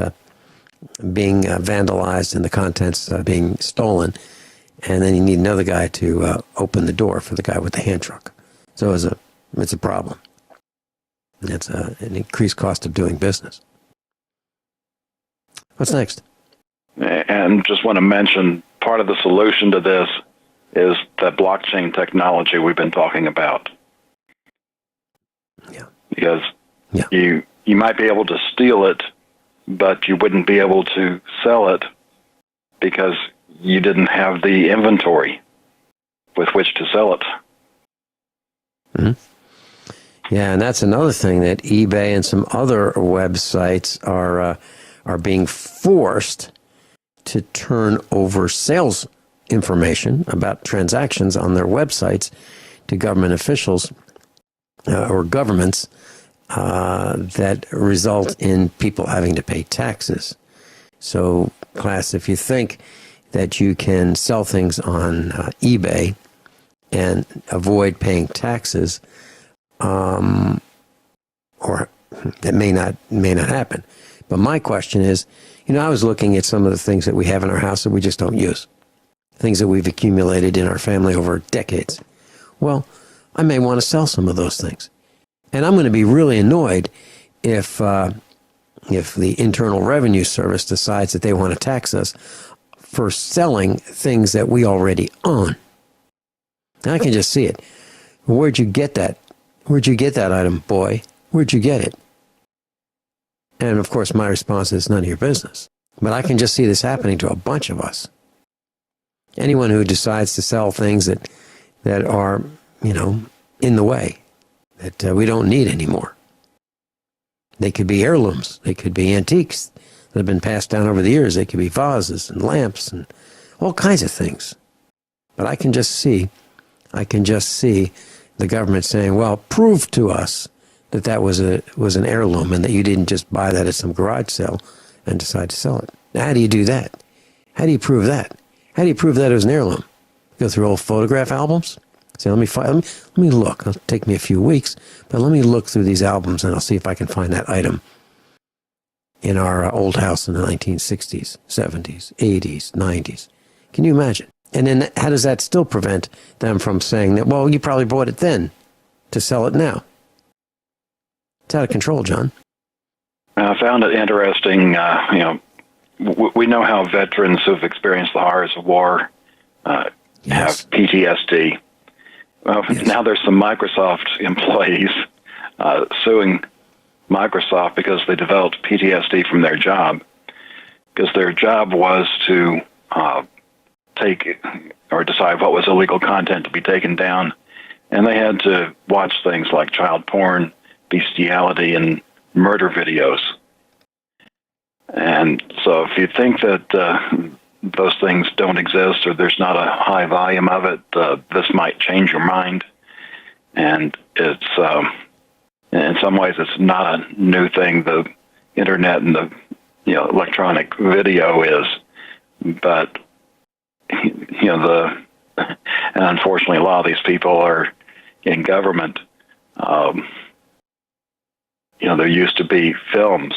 S3: being vandalized and the contents being stolen. And then you need another guy to open the door for the guy with the hand truck. So it's a problem. It's an increased cost of doing business. What's next?
S4: And just want to mention, part of the solution to this is the blockchain technology we've been talking about.
S3: Yeah.
S4: Because you might be able to steal it, but you wouldn't be able to sell it because you didn't have the inventory with which to sell it.
S3: Mm-hmm. Yeah, and that's another thing that eBay and some other websites are being forced to turn over sales information about transactions on their websites to government officials or governments that result in people having to pay taxes. So, class, if you think that you can sell things on eBay and avoid paying taxes, or that may not happen. But my question is, I was looking at some of the things that we have in our house that we just don't use, things that we've accumulated in our family over decades. Well, I may want to sell some of those things. And I'm going to be really annoyed if the Internal Revenue Service decides that they want to tax us for selling things that we already own. I can just see it. Where'd you get that? Where'd you get that item, boy? Where'd you get it? And of course, my response is none of your business. But I can just see this happening to a bunch of us. Anyone who decides to sell things that are, in the way, that we don't need anymore. They could be heirlooms. They could be antiques that have been passed down over the years. They could be vases and lamps and all kinds of things. But I can just see the government saying, well, prove to us that was an heirloom and that you didn't just buy that at some garage sale and decide to sell it. Now, how do you do that? How do you prove that? How do you prove that it was an heirloom? Go through old photograph albums? Say, let me look. It'll take me a few weeks, but let me look through these albums and I'll see if I can find that item in our old house in the 1960s, 70s, 80s, 90s. Can you imagine? And then how does that still prevent them from saying that, well, you probably bought it then to sell it now? It's out of control, John.
S4: I found it interesting. We know how veterans who've experienced the horrors of war have PTSD.
S3: Yes.
S4: Now there's some Microsoft employees suing Microsoft because they developed PTSD from their job, because their job was to take or decide what was illegal content to be taken down, and they had to watch things like child porn, bestiality, and murder videos. And so if you think that those things don't exist or there's not a high volume of it, this might change your mind. And it's in some ways it's not a new thing. The internet and the electronic video is, but and unfortunately a lot of these people are in government. There used to be films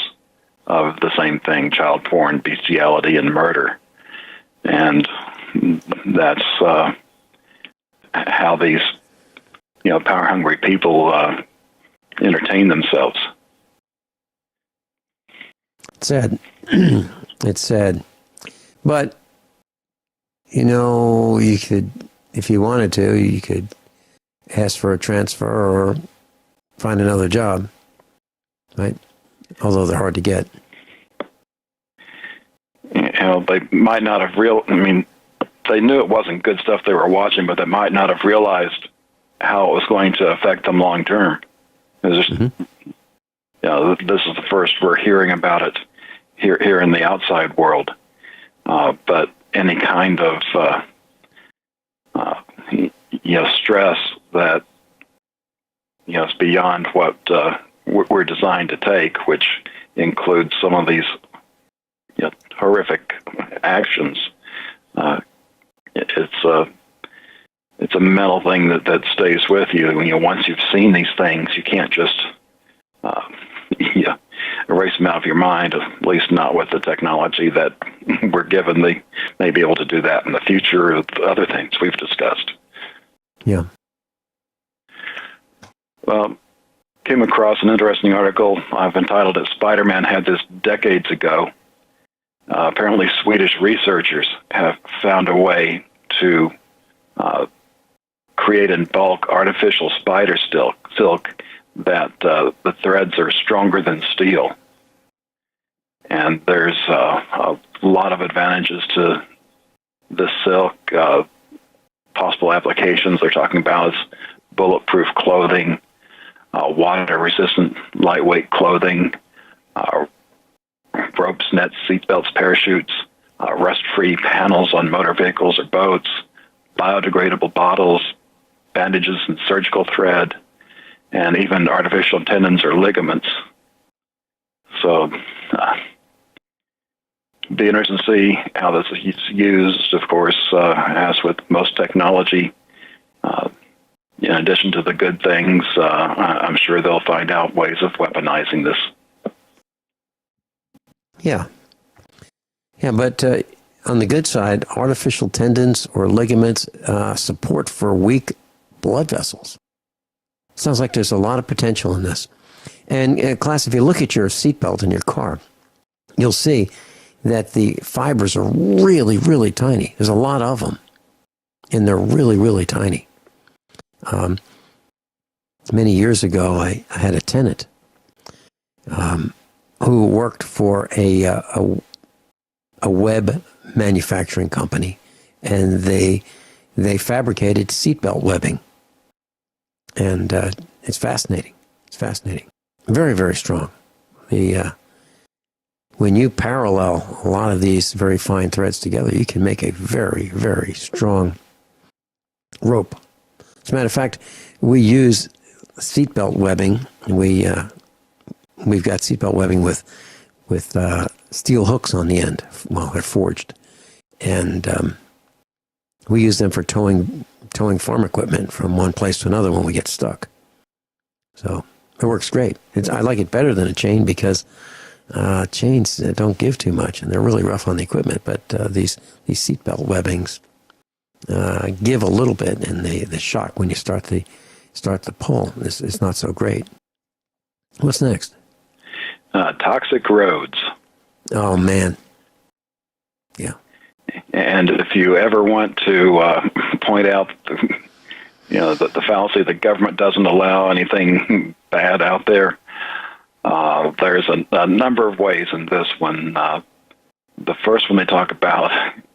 S4: of the same thing: child porn, bestiality, and murder. And that's how these, power-hungry people entertain themselves.
S3: It's sad. It's sad. But, you could, if you wanted to, you could ask for a transfer or find another job, right? Although they're hard to get.
S4: They might not have they knew it wasn't good stuff they were watching, but they might not have realized how it was going to affect them long term. This is the first we're hearing about it here in the outside world. But any kind of stress that is beyond what we're designed to take, which includes some of these horrific actions. It's a mental thing that stays with you. Once you've seen these things, you can't just erase them out of your mind. At least not with the technology that we're given. They may be able to do that in the future with other things we've discussed.
S3: Yeah.
S4: Came across an interesting article. I've entitled it "Spider-Man Had This Decades Ago." Apparently, Swedish researchers have found a way to create in bulk artificial spider silk that the threads are stronger than steel. And there's a lot of advantages to this silk. Possible applications they're talking about is bulletproof clothing, water-resistant lightweight clothing, ropes, nets, seatbelts, parachutes, rust-free panels on motor vehicles or boats, biodegradable bottles, bandages and surgical thread, and even artificial tendons or ligaments. So, be interesting to see how this is used. Of course, as with most technology, in addition to the good things, I'm sure they'll find out ways of weaponizing this.
S3: Yeah. Yeah, but on the good side, artificial tendons or ligaments, support for weak blood vessels. Sounds like there's a lot of potential in this. And class, if you look at your seatbelt in your car, you'll see that the fibers are really, really tiny. There's a lot of them, and they're really, really tiny. Many years ago, I had a tenant who worked for a web manufacturing company, and they fabricated seatbelt webbing, and it's fascinating. It's fascinating. Very, very strong. When you parallel a lot of these very fine threads together, you can make a very, very strong rope. As a matter of fact, we use seatbelt webbing. We've got seatbelt webbing with steel hooks on the end while they're forged, and we use them for towing farm equipment from one place to another when we get stuck. So it works great. I like it better than a chain because chains don't give too much, and they're really rough on the equipment. But these seatbelt webbings give a little bit, and the shock when you start the pull is not so great. What's next?
S4: Toxic roads.
S3: Oh man, yeah.
S4: And if you ever want to point out, the fallacy the government doesn't allow anything bad out there, there's a number of ways in this one. The first one they talk about,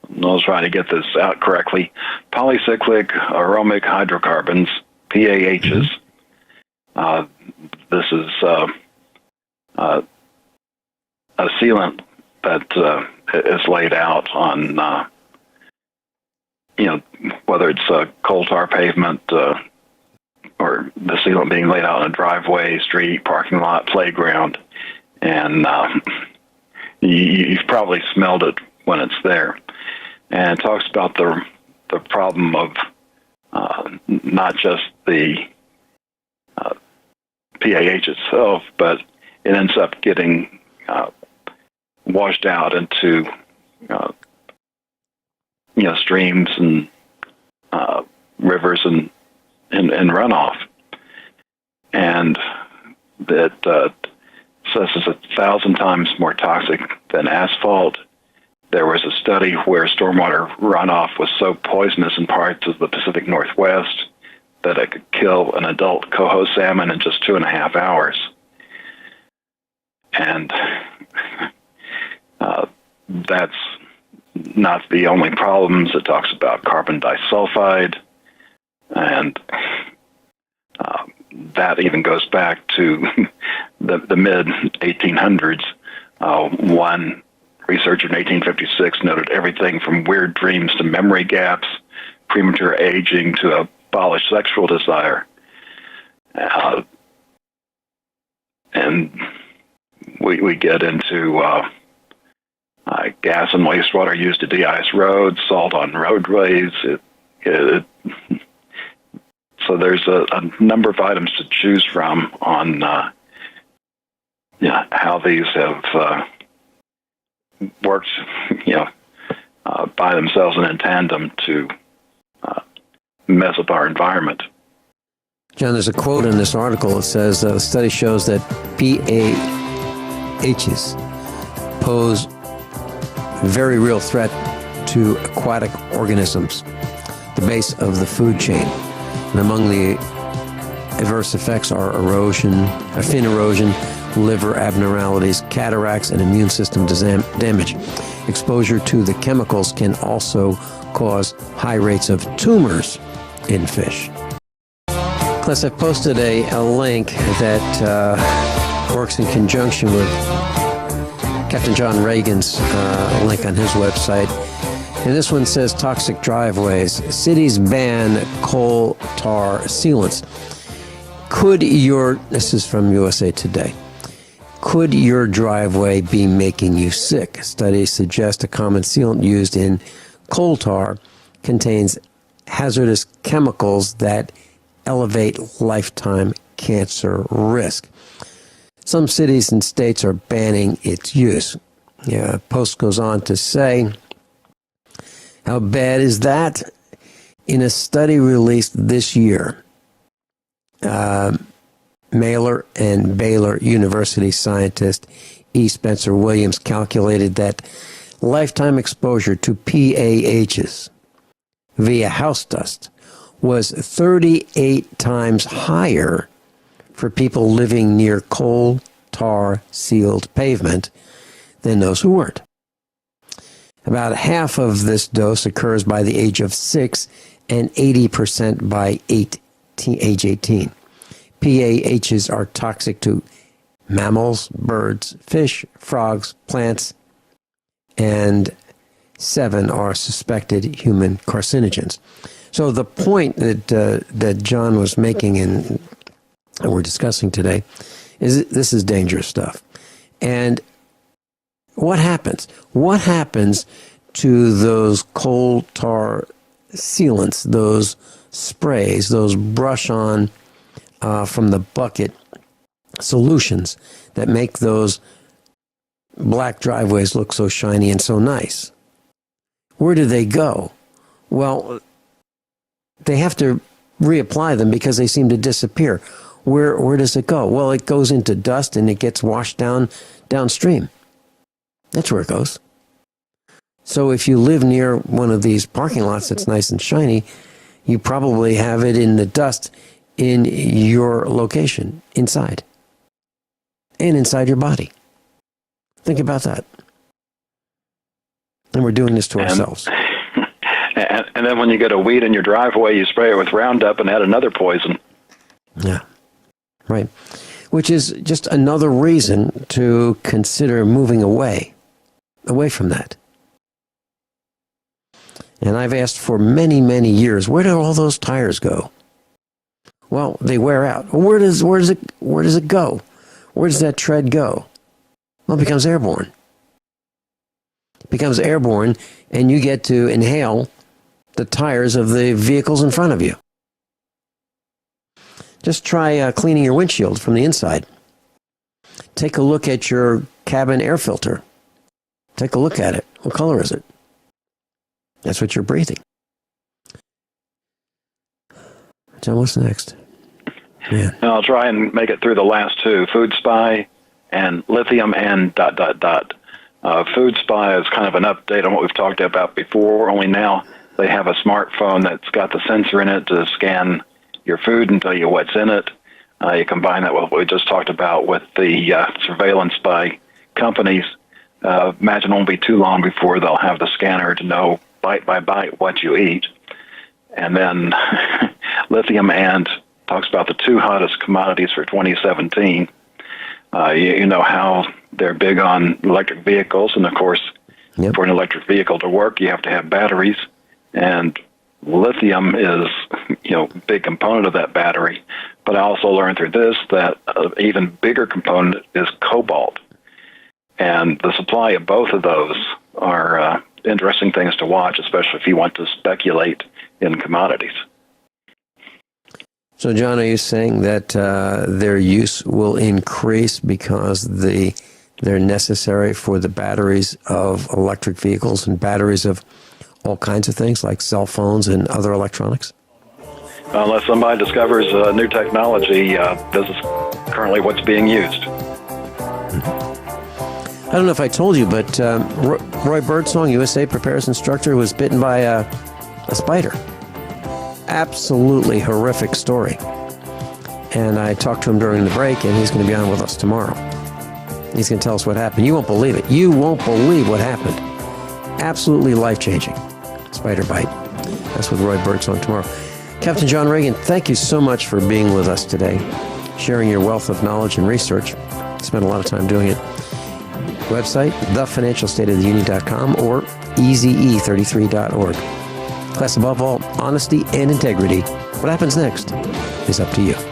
S4: and I'll try to get this out correctly, polycyclic aromatic hydrocarbons, PAHs. This is a sealant that is laid out on, whether it's coal tar pavement or the sealant being laid out on a driveway, street, parking lot, playground, and you've probably smelled it when it's there. And it talks about the problem of not just the PAH itself, but it ends up getting washed out into streams and rivers and runoff, and that says it's 1,000 times more toxic than asphalt. There was a study where stormwater runoff was so poisonous in parts of the Pacific Northwest that it could kill an adult coho salmon in just 2.5 hours. And that's not the only problems. It talks about carbon disulfide, and that even goes back to the mid-1800s. One researcher in 1856 noted everything from weird dreams to memory gaps, premature aging to abolished sexual desire. And we get into gas and wastewater used to de-ice roads, salt on roadways. So there's a number of items to choose from on how these have worked by themselves and in tandem to mess up our environment.
S3: John, there's a quote in this article that says the study shows that PAHs pose very real threat to aquatic organisms, the base of the food chain. And among the adverse effects are fin erosion, liver abnormalities, cataracts, and immune system damage. Exposure to the chemicals can also cause high rates of tumors in fish. Plus, I've posted a link that works in conjunction with Captain John Ragan's link on his website. And this one says toxic driveways. Cities ban coal tar sealants. This is from USA Today. Could your driveway be making you sick? Studies suggest a common sealant used in coal tar contains hazardous chemicals that elevate lifetime cancer risk. Some cities and states are banning its use. Yeah, Post goes on to say, how bad is that? In a study released this year, Mailer and Baylor University scientist E. Spencer Williams calculated that lifetime exposure to PAHs via house dust was 38 times higher for people living near coal tar sealed pavement than those who weren't. About half of this dose occurs by the age of 6 and 80% by age 18. PAHs are toxic to mammals, birds, fish, frogs, plants, and 7 are suspected human carcinogens. So the point that John was making and we're discussing today is this is dangerous stuff. And what happens? What happens to those coal tar sealants, those sprays, those brush-on from the bucket solutions that make those black driveways look so shiny and so nice? Where do they go? Well, they have to reapply them because they seem to disappear. Where does it go? Well, it goes into dust and it gets washed downstream. That's where it goes. So if you live near one of these parking lots that's nice and shiny, you probably have it in the dust in your location, inside. And inside your body. Think about that. And we're doing this to ourselves.
S4: And then when you get a weed in your driveway, you spray it with Roundup and add another poison.
S3: Yeah, right. Which is just another reason to consider moving away from that. And I've asked for many, many years, where do all those tires go? Well, they wear out. Well, where does it go? Where does that tread go? Well, it becomes airborne. It becomes airborne, and you get to inhale the tires of the vehicles in front of you. Just try cleaning your windshield from the inside. Take a look at your cabin air filter. Take a look at it. What color is it? That's what you're breathing. John, what's next? Man.
S4: I'll try and make it through the last two, Food Spy and lithium and ... Food Spy is kind of an update on what we've talked about before, only now they have a smartphone that's got the sensor in it to scan your food and tell you what's in it. You combine that with what we just talked about with the surveillance by companies. Imagine it won't be too long before they'll have the scanner to know bite by bite what you eat. And then Lithium and talks about the two hottest commodities for 2017. You know how they're big on electric vehicles, and of course,
S3: yep.
S4: For an electric vehicle to work, you have to have batteries, and lithium is, a big component of that battery. But I also learned through this that an even bigger component is cobalt, and the supply of both of those are interesting things to watch, especially if you want to speculate in commodities.
S3: So, John, are you saying that their use will increase because they're necessary for the batteries of electric vehicles and batteries of all kinds of things like cell phones and other electronics?
S4: Unless somebody discovers new technology, this is currently what's being used.
S3: I don't know if I told you, but Roy Birdsong, USA prepares instructor, was bitten by a spider. Absolutely horrific story. And I talked to him during the break, and he's going to be on with us tomorrow. He's going to tell us what happened. You won't believe it. You won't believe what happened. Absolutely life-changing. Spider bite. That's with Roy Birdsong tomorrow. Captain John Ragan, thank you so much for being with us today, sharing your wealth of knowledge and research. Spent a lot of time doing it. website, thefinancialstateoftheunion.com or easyE33.org. Class, above all, honesty and integrity. What happens next is up to you.